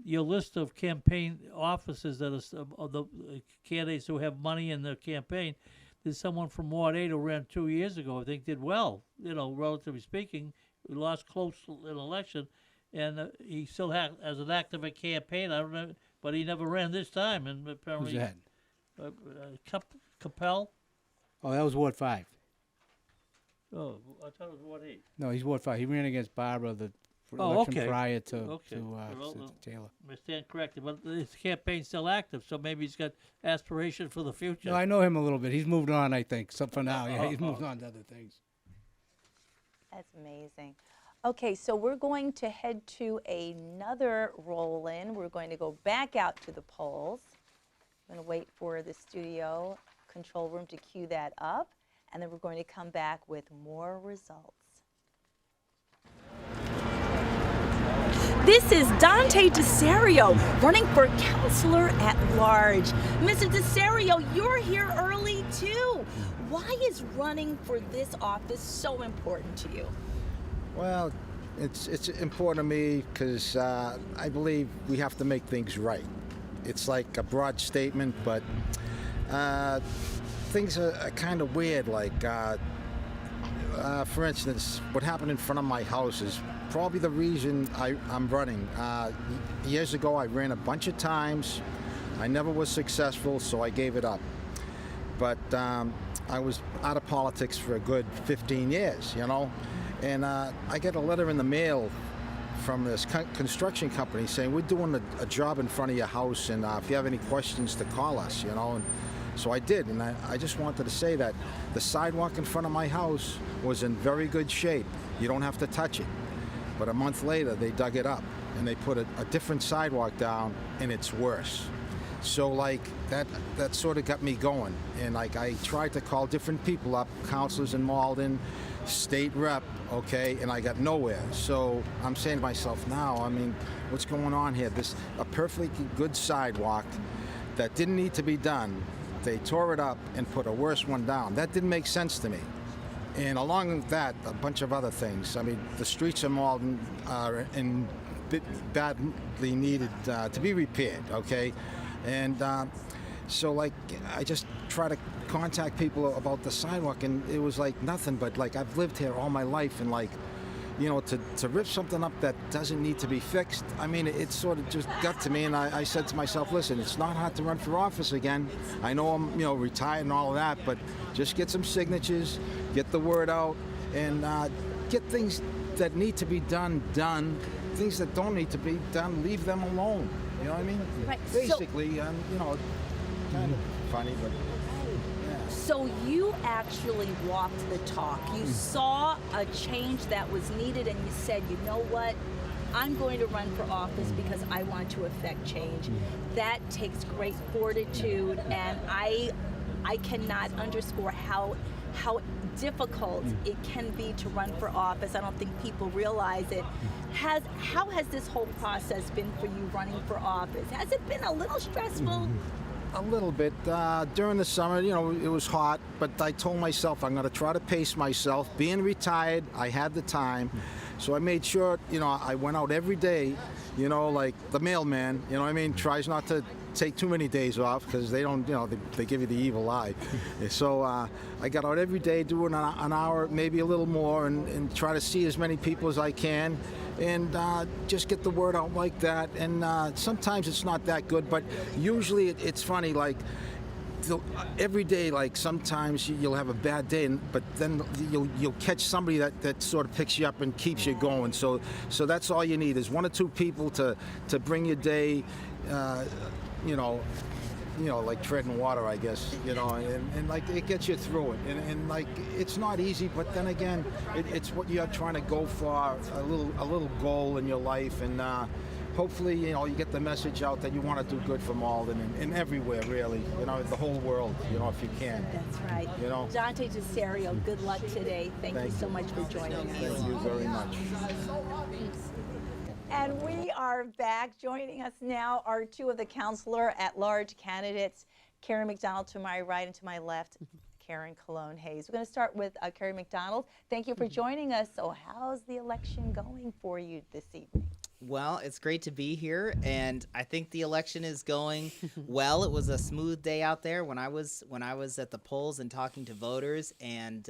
your list of campaign offices that are of the candidates who have money in their campaign, there's someone from Ward 8 who ran 2 years ago, I think did well, relatively speaking. We lost close in an election, and he still has an active campaign. I don't know, but he never ran this time, and apparently. Who's that? Capel. Oh, that was Ward 5. Oh, I thought it was Ward 8. No, he's Ward 5. He ran against Barbara the election prior to Taylor. I stand corrected, but his campaign's still active, so maybe he's got aspiration for the future. No, I know him a little bit. He's moved on, I think. So for now, yeah, he's moved on to other things. That's amazing. Okay, so we're going to head to another roll-in. We're going to go back out to the polls. I'm going to wait for the studio control room to cue that up, and then we're going to come back with more results. This is Dante DeSario running for counselor at large. Mr. DeSario, you're here early too. Why is running for this office so important to you? Well, it's important to me because I believe we have to make things right. It's like a broad statement, but things are kind of weird. Like, for instance, what happened in front of my house is probably the reason I'm running. Years ago, I ran a bunch of times. I never was successful, so I gave it up. But I was out of politics for a good 15 years, and I get a letter in the mail from this construction company saying, we're doing a job in front of your house, and if you have any questions to call us, and so I did, and I just wanted to say that the sidewalk in front of my house was in very good shape. You don't have to touch it. But a month later, they dug it up, and they put a different sidewalk down, and it's worse. So like that sort of got me going, and like I tried to call different people up, counselors in Malden, state rep, okay, and I got nowhere. So I'm saying to myself now, I mean, what's going on here? This a perfectly good sidewalk that didn't need to be done. They tore it up and put a worse one down. That didn't make sense to me. And along with that, a bunch of other things. I mean, the streets of Malden are in badly needed to be repaired, okay? And so, like, I just try to contact people about the sidewalk, and it was like nothing but, like, I've lived here all my life, and, like, you know, to rip something up that doesn't need to be fixed, I mean, it sort of just got to me, and I said to myself, listen, it's not hard to run for office again. I know I'm, you know, retired and all of that, but just get some signatures, get the word out, and get things that need to be done. Things that don't need to be done, leave them alone. You know what I mean? Right. Basically, you know, kind of funny, but... So you actually walked the talk. You saw a change that was needed and you said, you know what? I'm going to run for office because I want to affect change. That takes great fortitude, and I cannot underscore how difficult it can be to run for office. I don't think people realize it. How has this whole process been for you running for office? Has it been a little stressful? A little bit. During the summer, you know, it was hot, but I told myself I'm going to try to pace myself. Being retired, I had the time. So I made sure, you know, I went out every day, you know, like the mailman, you know what I mean, tries not to take too many days off because they don't, you know, they give you the evil eye. So I got out every day, doing an hour, maybe a little more, and try to see as many people as I can, and just get the word out like that. And sometimes it's not that good, but usually it's funny, like, every day, like sometimes you'll have a bad day, but then you'll catch somebody that sort of picks you up and keeps you going. So that's all you need is one or two people to bring your day, you know, like treading water, I guess, you know, and like it gets you through it. And like it's not easy, but then again, it's what you're trying to go for, a little goal in your life, and hopefully, you know, you get the message out that you want to do good for Malden and everywhere, really, you know, the whole world, you know, if you can. That's right. You know. Dante Desario, good luck today. Thank you so much for joining us. Thank you very much. And we are back. Joining us now are two of the counselor at-large candidates, Karen McDonald to my right and to my left, Karen Cologne Hayes. We're going to start with Karen McDonald. Thank you for joining us. So how's the election going for you this evening? Well, it's great to be here, and I think the election is going well. It was a smooth day out there when I was at the polls and talking to voters, and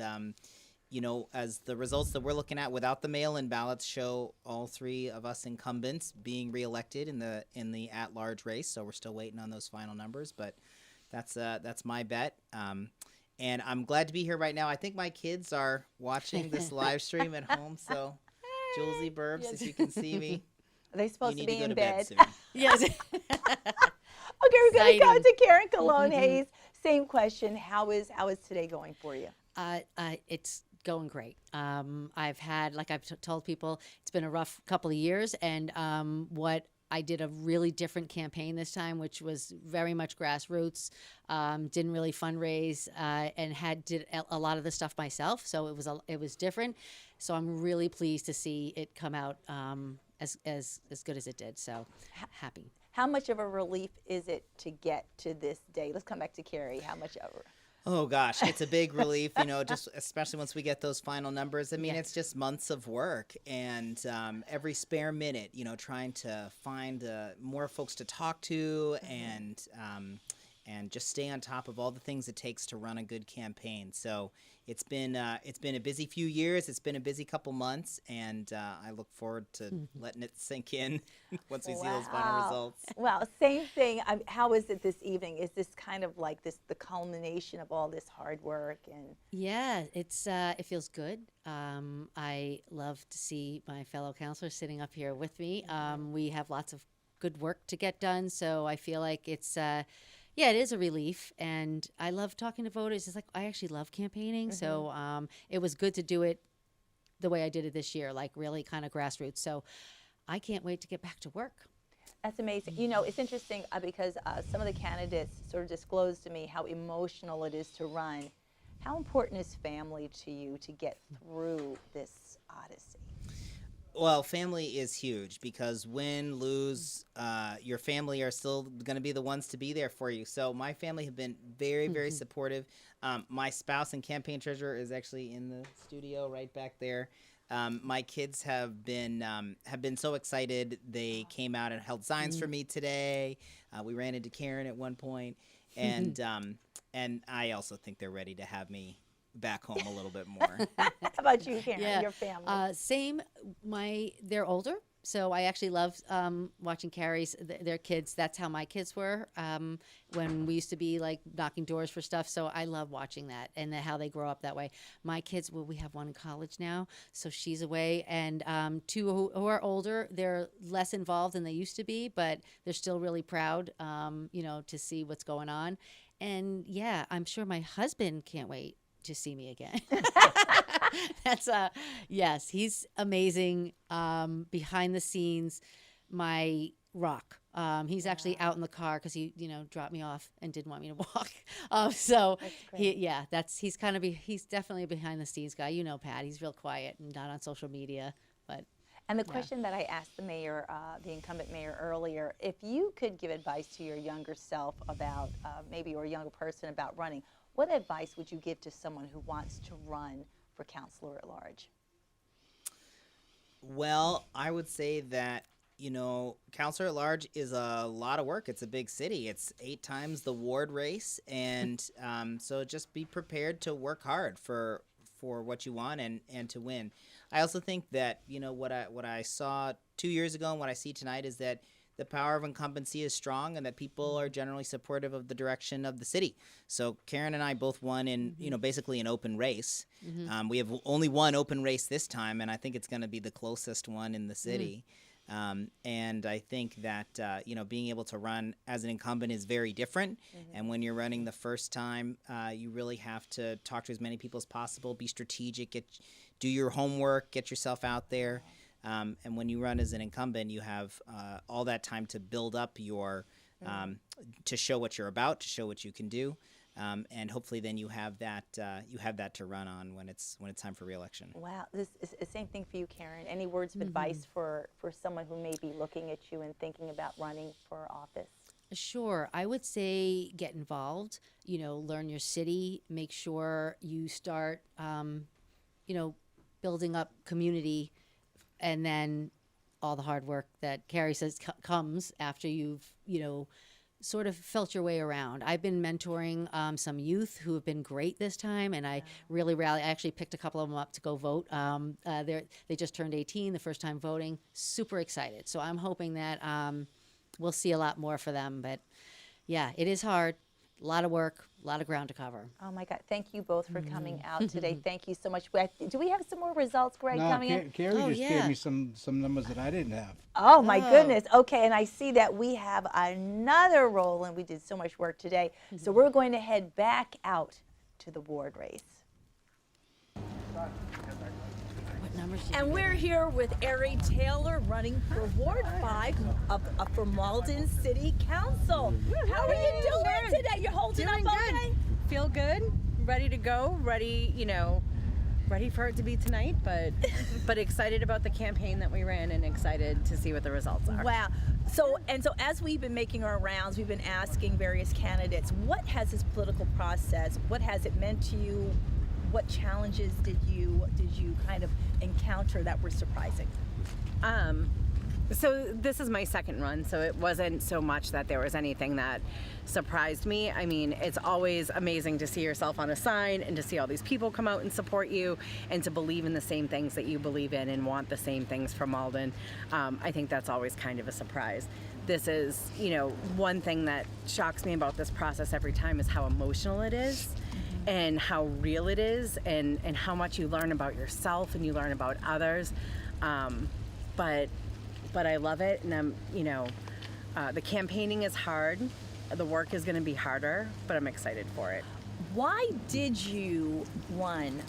you know, as the results that we're looking at without the mail-in ballots show all three of us incumbents being reelected in the at-large race. So we're still waiting on those final numbers, but that's my bet. And I'm glad to be here right now. I think my kids are watching this live stream at home, so Julesy Burbs, if you can see me. Are they supposed to be go in to bed? soon. Yes. Okay, we're going to go to Karen Cologne Hayes. Same question. How is today going for you? It's going great. I've had, like I've told people, it's been a rough couple of years, and what I did a really different campaign this time, which was very much grassroots, didn't really fundraise, and did a lot of the stuff myself. So it was different. So I'm really pleased to see it come out as good as it did. So happy. How much of a relief is it to get to this day? Let's come back to Carrie. How much of Oh gosh, it's a big relief, you know, just especially once we get those final numbers. I mean, it's just months of work, and every spare minute, you know, trying to find more folks to talk to, and just stay on top of all the things it takes to run a good campaign. So it's been a busy few years. It's been a busy couple months, and I look forward to letting it sink in once we see those final results. Well, same thing. How is it this evening? Is this kind of like the culmination of all this hard work? And yeah, it feels good. I love to see my fellow counselors sitting up here with me. We have lots of good work to get done, so I feel like it's. Yeah, it is a relief, and I love talking to voters. It's like I actually love campaigning, so it was good to do it the way I did it this year, like really kind of grassroots. So I can't wait to get back to work. That's amazing. You know, it's interesting because some of the candidates sort of disclosed to me how emotional it is to run. How important is family to you to get through this odyssey? Well, family is huge because win, lose, your family are still going to be the ones to be there for you. So my family have been very, very supportive. My spouse and campaign treasurer is actually in the studio right back there. My kids have been so excited. They came out and held signs for me today. We ran into Karen at one point, and I also think they're ready to have me back home a little bit more. How about you, Karen? Yeah. Your family? Same. They're older, so I actually love watching Carrie's their kids. That's how my kids were when we used to be like knocking doors for stuff. So I love watching that and how they grow up that way. My kids, well, we have one in college now, so she's away, and two who are older. They're less involved than they used to be, but they're still really proud, to see what's going on. And yeah, I'm sure my husband can't wait to see me again. That's yes, he's amazing. Behind the scenes, my rock. He's actually out in the car because he, dropped me off and didn't want me to walk. So he's definitely a behind the scenes guy. You know, Pat, he's real quiet and not on social media, but. And the question that I asked the mayor, the incumbent mayor earlier, if you could give advice to your younger self about maybe or a younger person about running, what advice would you give to someone who wants to run for councilor at large? Well, I would say that, councilor at large is a lot of work. It's a big city. It's 8 times the ward race. And so just be prepared to work hard for what you want and to win. I also think that, what I saw 2 years ago and what I see tonight is that the power of incumbency is strong and that people are generally supportive of the direction of the city. So Karen and I both won in, basically an open race. We have only one open race this time, and I think it's going to be the closest one in the city. And I think that, being able to run as an incumbent is very different. And when you're running the first time, you really have to talk to as many people as possible, be strategic, do your homework, get yourself out there. And when you run as an incumbent, you have all that time to build up your, to show what you're about, to show what you can do, and hopefully then you have that to run on when it's time for re-election. Wow, this is the same thing for you, Karen. Any words of advice for someone who may be looking at you and thinking about running for office? Sure. I would say get involved, learn your city, make sure you start, building up community. And then all the hard work that Carrie says comes after you've, sort of felt your way around. I've been mentoring some youth who have been great this time, and I really rally. I actually picked a couple of them up to go vote. They just turned 18, the first time voting. Super excited. So I'm hoping that we'll see a lot more for them. But yeah, it is hard. A lot of work, a lot of ground to cover. Oh my God! Thank you both for coming out today. Thank you so much. Do we have some more results, Greg, coming in? Carrie just gave me some numbers that I didn't have. Oh my goodness. Okay, and I see that we have another roll, and we did so much work today. So we're going to head back out to the ward race. And we're here with Ari Taylor running for Ward 5 for Malden City Council. How are you doing today? You're holding up okay? Feel good, ready to go, ready for it to be tonight, but excited about the campaign that we ran and excited to see what the results are. Wow. So as we've been making our rounds, we've been asking various candidates, what has this political process, what has it meant to you? What challenges did you kind of encounter that were surprising? So this is my second run, so it wasn't so much that there was anything that surprised me. I mean, it's always amazing to see yourself on a sign and to see all these people come out and support you and to believe in the same things that you believe in and want the same things from Malden. I think that's always kind of a surprise. This is, one thing that shocks me about this process every time is how emotional it is. And how real it is, and how much you learn about yourself and you learn about others, but I love it, and I'm, the campaigning is hard, the work is going to be harder, but I'm excited for it. Why did you run?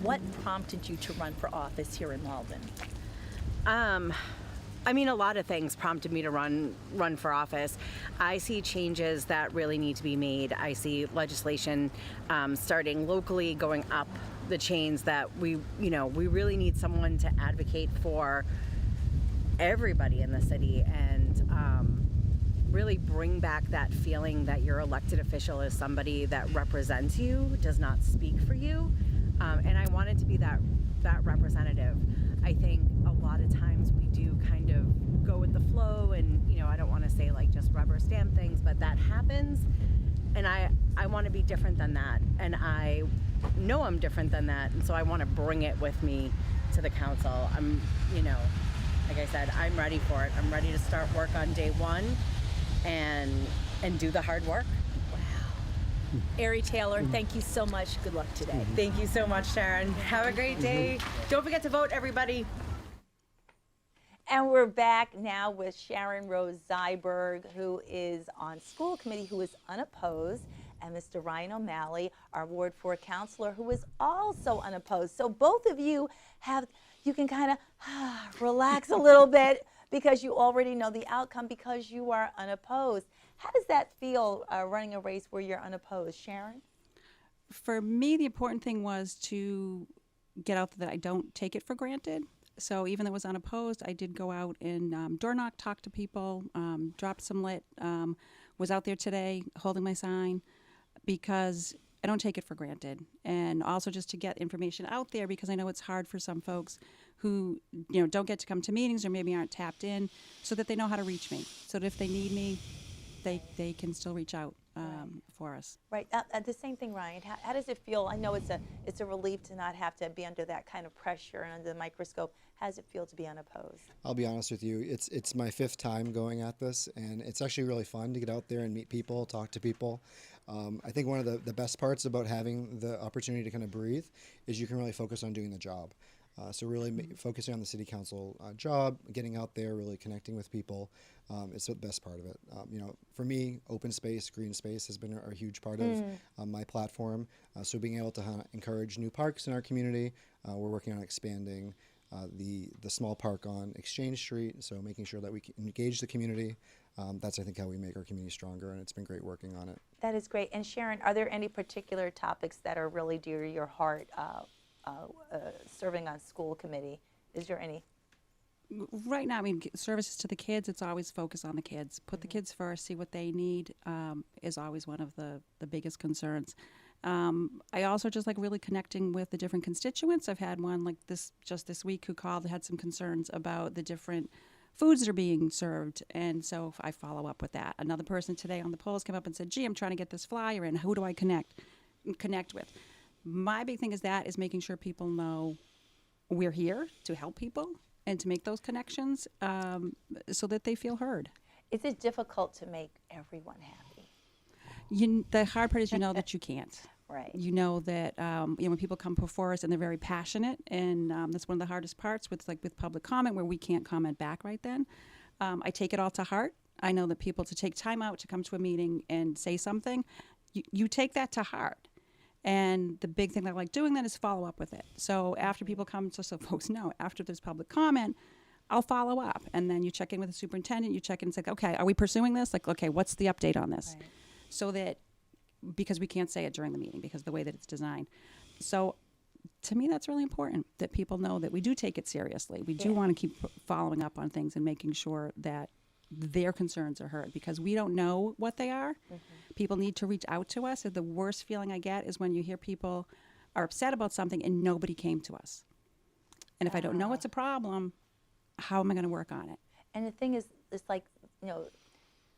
What prompted you to run for office here in Malden? I mean, a lot of things prompted me to run for office. I see changes that really need to be made. I see legislation starting locally, going up the chains, that we really need someone to advocate for everybody in the city and really bring back that feeling that your elected official is somebody that represents you, does not speak for you. And I wanted to be that representative. I think a lot of times we do kind of go with the flow, and I don't want to say like just rubber stamp things, but that happens. And I want to be different than that, and I know I'm different than that, and so I want to bring it with me to the council. I'm, like I said, I'm ready for it. I'm ready to start work on day one and do the hard work. Ari Taylor, thank you so much. Good luck today. Thank you so much, Sharon. Have a great day. Don't forget to vote, everybody. And we're back now with Sharon Rose Zyberg, who is on school committee, who is unopposed, and Mr. Ryan O'Malley, our Ward 4 counselor, who is also unopposed. So both of you can kind of relax a little bit because you already know the outcome because you are unopposed. How does that feel, running a race where you're unopposed? Sharon? For me, the important thing was to get out that I don't take it for granted. So even though it was unopposed, I did go out and door knock, talk to people, dropped some lit, was out there today holding my sign because I don't take it for granted. And also just to get information out there because I know it's hard for some folks who don't get to come to meetings or maybe aren't tapped in, so that they know how to reach me. So that if they need me, they can still reach out for us. Right. The same thing, Ryan. How does it feel? I know it's a relief to not have to be under that kind of pressure and under the microscope. How does it feel to be unopposed? I'll be honest with you. It's my 5th time going at this, and it's actually really fun to get out there and meet people, talk to people. I think one of the best parts about having the opportunity to kind of breathe is you can really focus on doing the job. So really focusing on the city council job, getting out there, really connecting with people, is the best part of it. For me, open space, green space has been a huge part of my platform. So being able to encourage new parks in our community, we're working on expanding the small park on Exchange Street, so making sure that we can engage the community. That's, I think, how we make our community stronger, and it's been great working on it. That is great. And Sharon, are there any particular topics that are really dear to your heart serving on school committee? Is there any? Right now, I mean, services to the kids, it's always focus on the kids. Put the kids first, see what they need, is always one of the biggest concerns. I also just like really connecting with the different constituents. I've had one like this week who called, had some concerns about the different foods that are being served, and so I follow up with that. Another person today on the polls came up and said, gee, I'm trying to get this flyer in. Who do I connect with? My big thing is making sure people know we're here to help people and to make those connections so that they feel heard. Is it difficult to make everyone happy? The hard part is that you can't. Right. You know that when people come before us and they're very passionate, and that's one of the hardest parts with public comment where we can't comment back right then. I take it all to heart. I know that people to take time out to come to a meeting and say something, you take that to heart. And the big thing that I like doing then is follow up with it. So after people come, so folks know, after there's public comment, I'll follow up. And then you check in with the superintendent, you check in and say, okay, are we pursuing this? Like, okay, what's the update on this? Right. So that, because we can't say it during the meeting because of the way that it's designed. So to me, that's really important, that people know that we do take it seriously. We do want to keep following up on things and making sure that their concerns are heard, because we don't know what they are. People need to reach out to us. The worst feeling I get is when you hear people are upset about something and nobody came to us. And if I don't know it's a problem, how am I going to work on it? And the thing is, it's like,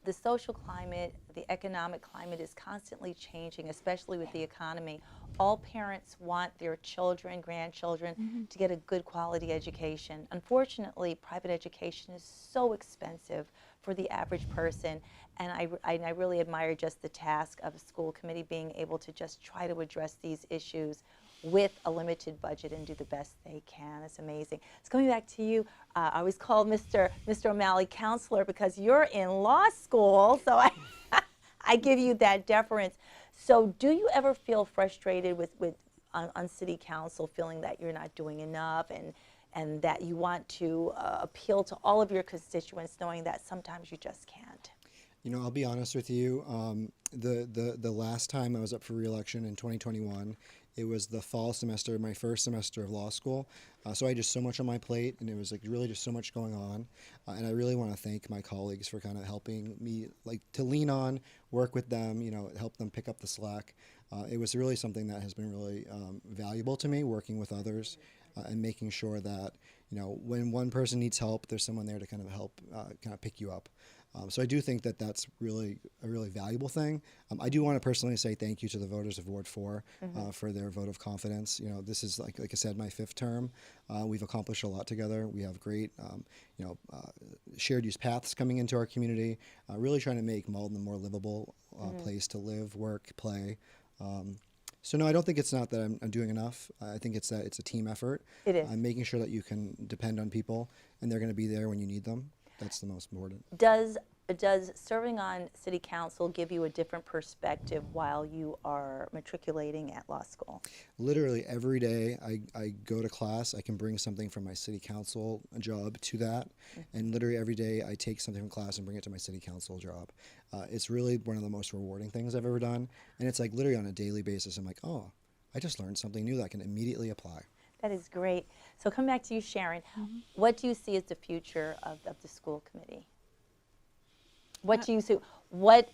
the social climate, the economic climate is constantly changing, especially with the economy. All parents want their children, grandchildren to get a good quality education. Unfortunately, private education is so expensive for the average person, and I really admire just the task of a school committee being able to just try to address these issues with a limited budget and do the best they can. It's amazing. It's coming back to you. I always call Mr. O'Malley counselor because you're in law school, so I give you that deference. So do you ever feel frustrated on city council, feeling that you're not doing enough, and and that you want to appeal to all of your constituents, knowing that sometimes you just can't? You know, I'll be honest with you. The last time I was up for re-election in 2021, it was the fall semester, my first semester of law school. So I had just so much on my plate, and it was like really just so much going on. And I really want to thank my colleagues for kind of helping me, like to lean on, work with them, you know, help them pick up the slack. It was really something that has been really valuable to me, working with others and making sure that, you know, when one person needs help, there's someone there to kind of help kind of pick you up. So I do think that that's really a really valuable thing. I do want to personally say thank you to the voters of Ward 4 for their vote of confidence. You know, this is, like I said, my 5th term. We've accomplished a lot together. We have great, shared use paths coming into our community, really trying to make Malden a more livable place to live, work, play. So no, I don't think it's not that I'm doing enough. I think it's that it's a team effort. It is. I'm making sure that you can depend on people, and they're going to be there when you need them. That's the most important. Does serving on city council give you a different perspective while you are matriculating at law school? Literally every day I go to class, I can bring something from my city council job to that. And literally every day I take something from class and bring it to my city council job. It's really one of the most rewarding things I've ever done. And it's like literally on a daily basis, I'm like, oh, I just learned something new that I can immediately apply. That is great. So coming back to you, Sharon, what do you see as the future of the school committee? What do you see? What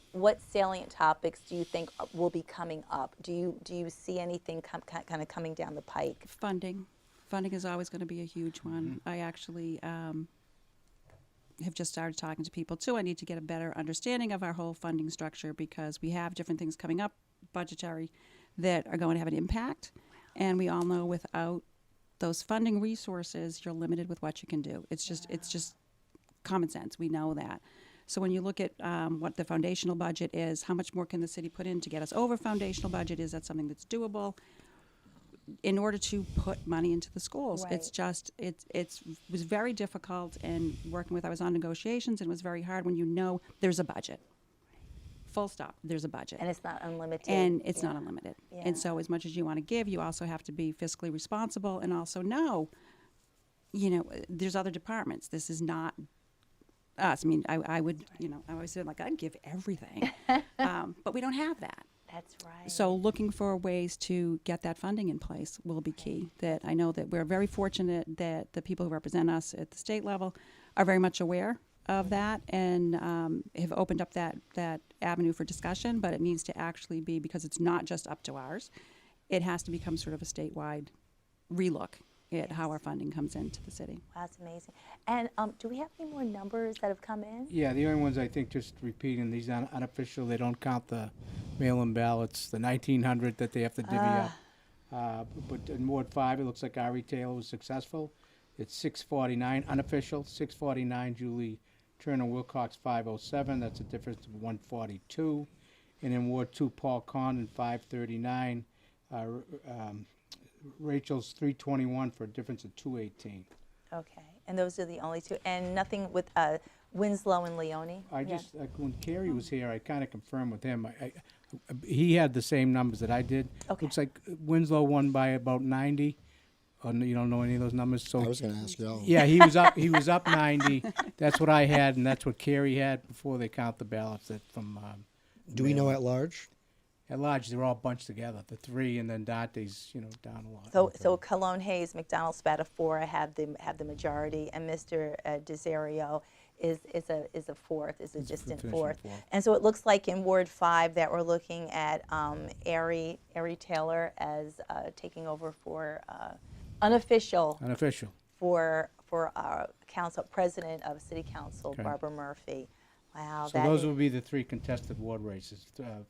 salient topics do you think will be coming up? Do you see anything kind of coming down the pike? Funding is always going to be a huge one. I actually have just started talking to people too. I need to get a better understanding of our whole funding structure, because we have different things coming up, budgetary, that are going to have an impact. And we all know without those funding resources, you're limited with what you can do. It's just common sense. We know that. So when you look at what the foundational budget is, how much more can the city put in to get us over foundational budget? Is that something that's doable? In order to put money into the schools, Right. it's just it was very difficult. And working with, I was on negotiations, and it was very hard when you know there's a budget. Full stop. There's a budget. And it's not unlimited. And it's not Yeah. unlimited. Yeah. And so as much as you want to give, you also have to be fiscally responsible and also know, you know, there's other departments. This is not us. I mean, I would, you know, I always said, like, I'd give everything. But we don't have that. That's right. So looking for ways to get that funding in place will be key. That I know that we're very fortunate that the people who represent us at the state level are very much aware of that and have opened up that avenue for discussion, but it needs to actually be, because it's not just up to ours, it has to become sort of a statewide relook at how our funding comes into the city. Wow, that's amazing. And do we have any more numbers that have come in? Yeah, the only ones, I think, just repeating, these unofficial, they don't count the mail-in ballots, the 1,900 that they have to divvy up. But in Ward 5, it looks like Ari Taylor was successful. It's 649, unofficial, 649, Julie Turner Wilcox 507, that's a difference of 142. And in Ward 2, Paul Condon 539, Rachel's 321 for a difference of 218. Okay, and those are the only two, and nothing with Winslow and Leone? I just, like, when Kerry was here, I kind of confirmed with him. He had the same numbers that I did. Okay. Looks like Winslow won by about 90. You don't know any of those numbers? So I was going to ask you all. Yeah, he was up. He was up 90. That's what I had, and that's what Kerry had before they count the ballots. That from. Do we know at large? At large, they're all bunched together. The three, and then Dante's, down a lot. So Cologne Hayes, McDonald Spadafora have the majority, and Mr. Desario is a fourth, is a distant fourth. And so it looks like in Ward 5 that we're looking at Ari Taylor as taking over for unofficial for council president of City Council, Okay. Barbara Murphy. Wow. So those will be the three contested ward races,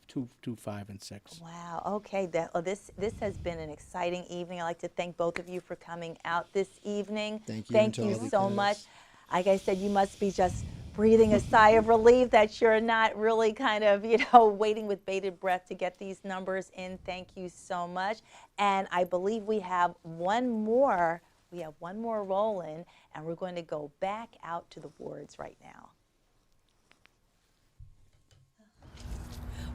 2, 5, and 6. Wow. Okay. This has been an exciting evening. I'd like to thank both of you for coming out this evening. Thank you. Thank you so much. Like I said, you must be just breathing a sigh of relief that you're not really kind of, waiting with bated breath to get these numbers in. Thank you so much. And I believe we have one more. We have one more roll-in, and we're going to go back out to the wards right now.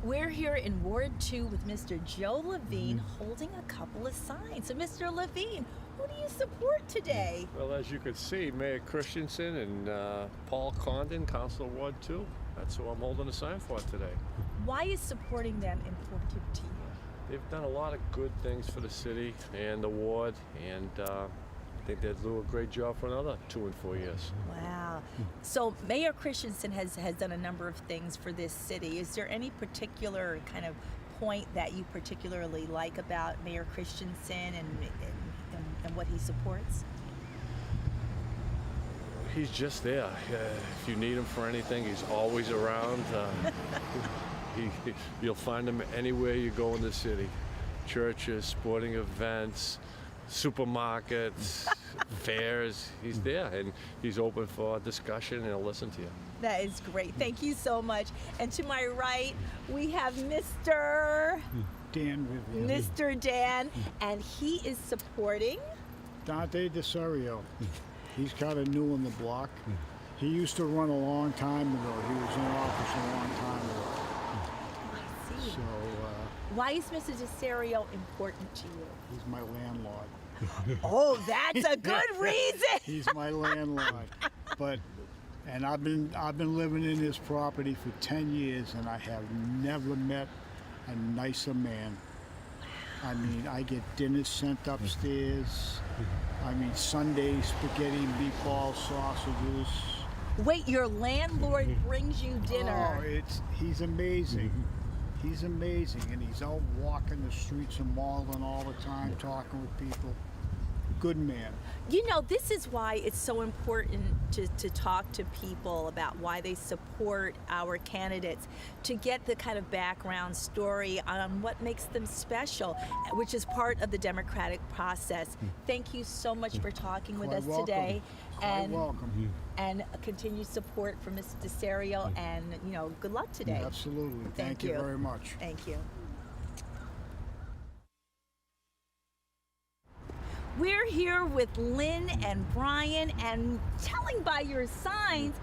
We're here in Ward 2 with Mr. Joe Levine holding a couple of signs. So, Mr. Levine, who do you support today? Well, as you can see, Mayor Christensen and Paul Condon, Councilor Ward 2. That's who I'm holding a sign for today. Why is supporting them important to you? They've done a lot of good things for the city and the ward, and I think they'll do a great job for another 2 and 4 years. Wow. So Mayor Christensen has done a number of things for this city. Is there any particular kind of point that you particularly like about Mayor Christensen and what he supports? He's just there. If you need him for anything, he's always around. You'll find him anywhere you go in the city. Churches, sporting events, supermarkets, fairs. He's there, and he's open for discussion, and he'll listen to you. That is great. Thank you so much. And to my right, we have Mr. Dan Vivian. Mr. Dan, and he is supporting Dante DeSario. He's kind of new on the block. He used to run a long time ago. He was in office a long time ago. I see. So Why is Mr. DeSario important to you? he's my landlord. Oh, that's a good reason. He's my landlord. And I've been living in his property for 10 years, and I have never met a nicer man. I mean, I get dinners sent upstairs. I mean, Sunday spaghetti, meatballs, sausages. Wait, your landlord brings you dinner. Oh, he's amazing. He's amazing, and he's out walking the streets of Malden all the time, talking with people. Good man. You know, this is why it's so important to talk to people about why they support our candidates, to get the kind of background story on what makes them special, which is part of the democratic process. Thank you so much for talking with Quite us welcome. today. Quite welcome. And continued support from Mr. DeSario, and, you know, good luck today. Absolutely. Thank you very much. Thank you. We're here with Lynn and Brian, and telling by your signs,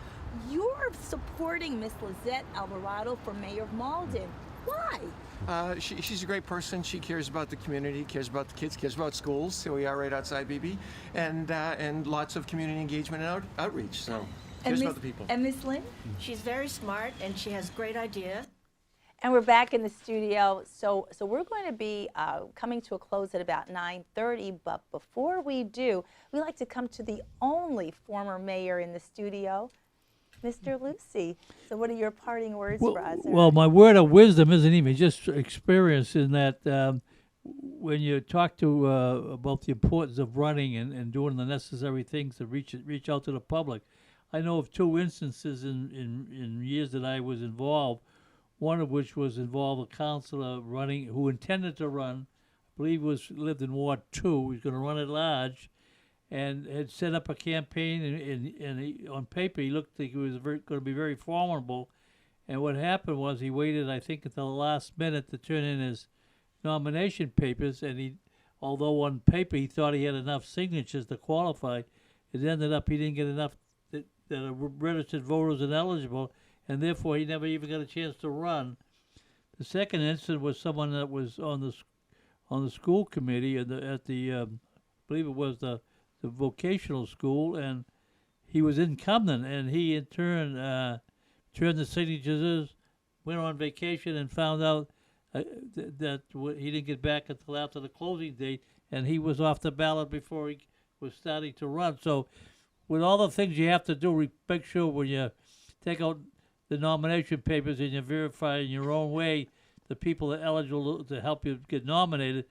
you're supporting Miss Lizette Alvarado for mayor of Malden. Why? She's a great person. She cares about the community, cares about the kids, cares about schools. Here we are right outside BB, and lots of community engagement and outreach. So cares about the people. And Miss Lynn? She's very smart and she has great ideas. And we're back in the studio. So we're going to be coming to a close at about 9:30. But before we do, we like to come to the only former mayor in the studio, Mr. Lucy. So what are your parting words for us? Well, my word of wisdom isn't even just experience, in that when you talk to about the importance of running and doing the necessary things to reach out to the public. I know of 2 instances in years that I was involved, one of which was involved a councilor running who intended to run, I believe lived in Ward 2, he was going to run at large, and had set up a campaign, and he, on paper he looked like he was going to be very formidable. And what happened was he waited, I think, until the last minute to turn in his nomination papers, and although on paper he thought he had enough signatures to qualify, it ended up he didn't get enough that registered voters ineligible, and therefore he never even got a chance to run. The second incident was someone that was on the school committee at the I believe it was the vocational school, and he was incumbent, and he in turn turned the signatures in, went on vacation, and found out that he didn't get back until after the closing date, and he was off the ballot before he was starting to run. So with all the things you have to do, make sure when you take out the nomination papers and you verify in your own way the people that are eligible to help you get nominated,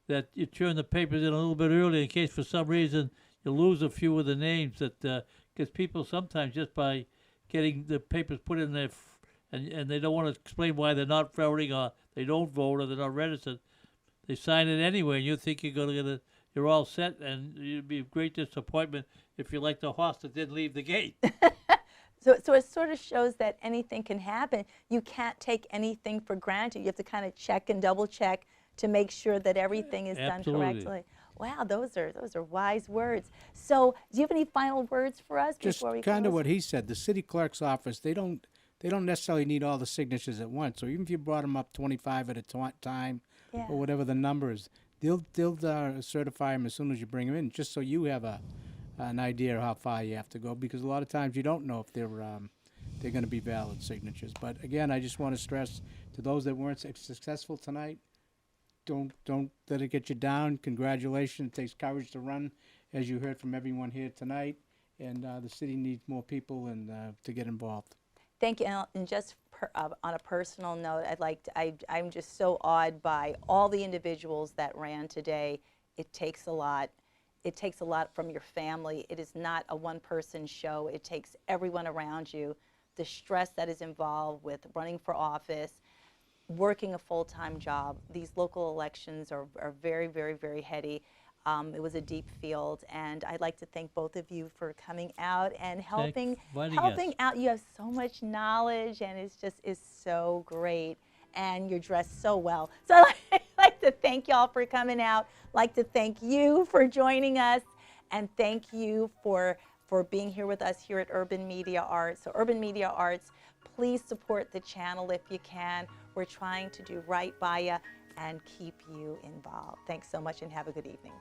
that you turn the papers in a little bit early in case for some reason you lose a few of the names, that because people sometimes just by getting the papers put in there and they don't want to explain why they're not voting, or they don't vote, or they're not registered, they sign it anyway, and you think you're going to you're all set, and it'd be a great disappointment if you're like the horse that didn't leave the gate. So it sort of shows that anything can happen. You can't take anything for granted. You have to kind of check and double check to make sure that everything is done correctly. Wow, those are wise words. So do you have any final words for us before we Just kind of close? what he said. The city clerk's office, they don't necessarily need all the signatures at once. So even if you brought them up 25 at a time, Yeah. or whatever the number is, they'll certify them as soon as you bring them in, just so you have an idea of how far you have to go, because a lot of times you don't know if they're going to be valid signatures. But again, I just want to stress to those that weren't successful tonight, don't let it get you down. Congratulations. It takes courage to run, as you heard from everyone here tonight, and the city needs more people and to get involved. Thank you. And just on a personal note, I'm just so awed by all the individuals that ran today. It takes a lot. It takes a lot from your family. It is not a one-person show. It takes everyone around you. The stress that is involved with running for office, working a full-time job. These local elections are very, very, very heady. It was a deep field, and I'd like to thank both of you for coming out and helping out. You have so much knowledge, and it's so great, and you're dressed so well. So I'd like to thank y'all for coming out. I'd like to thank you for joining us, and thank you for being here with us here at Urban Media Arts. So Urban Media Arts, please support the channel if you can. We're trying to do right by you and keep you involved. Thanks so much, and have a good evening.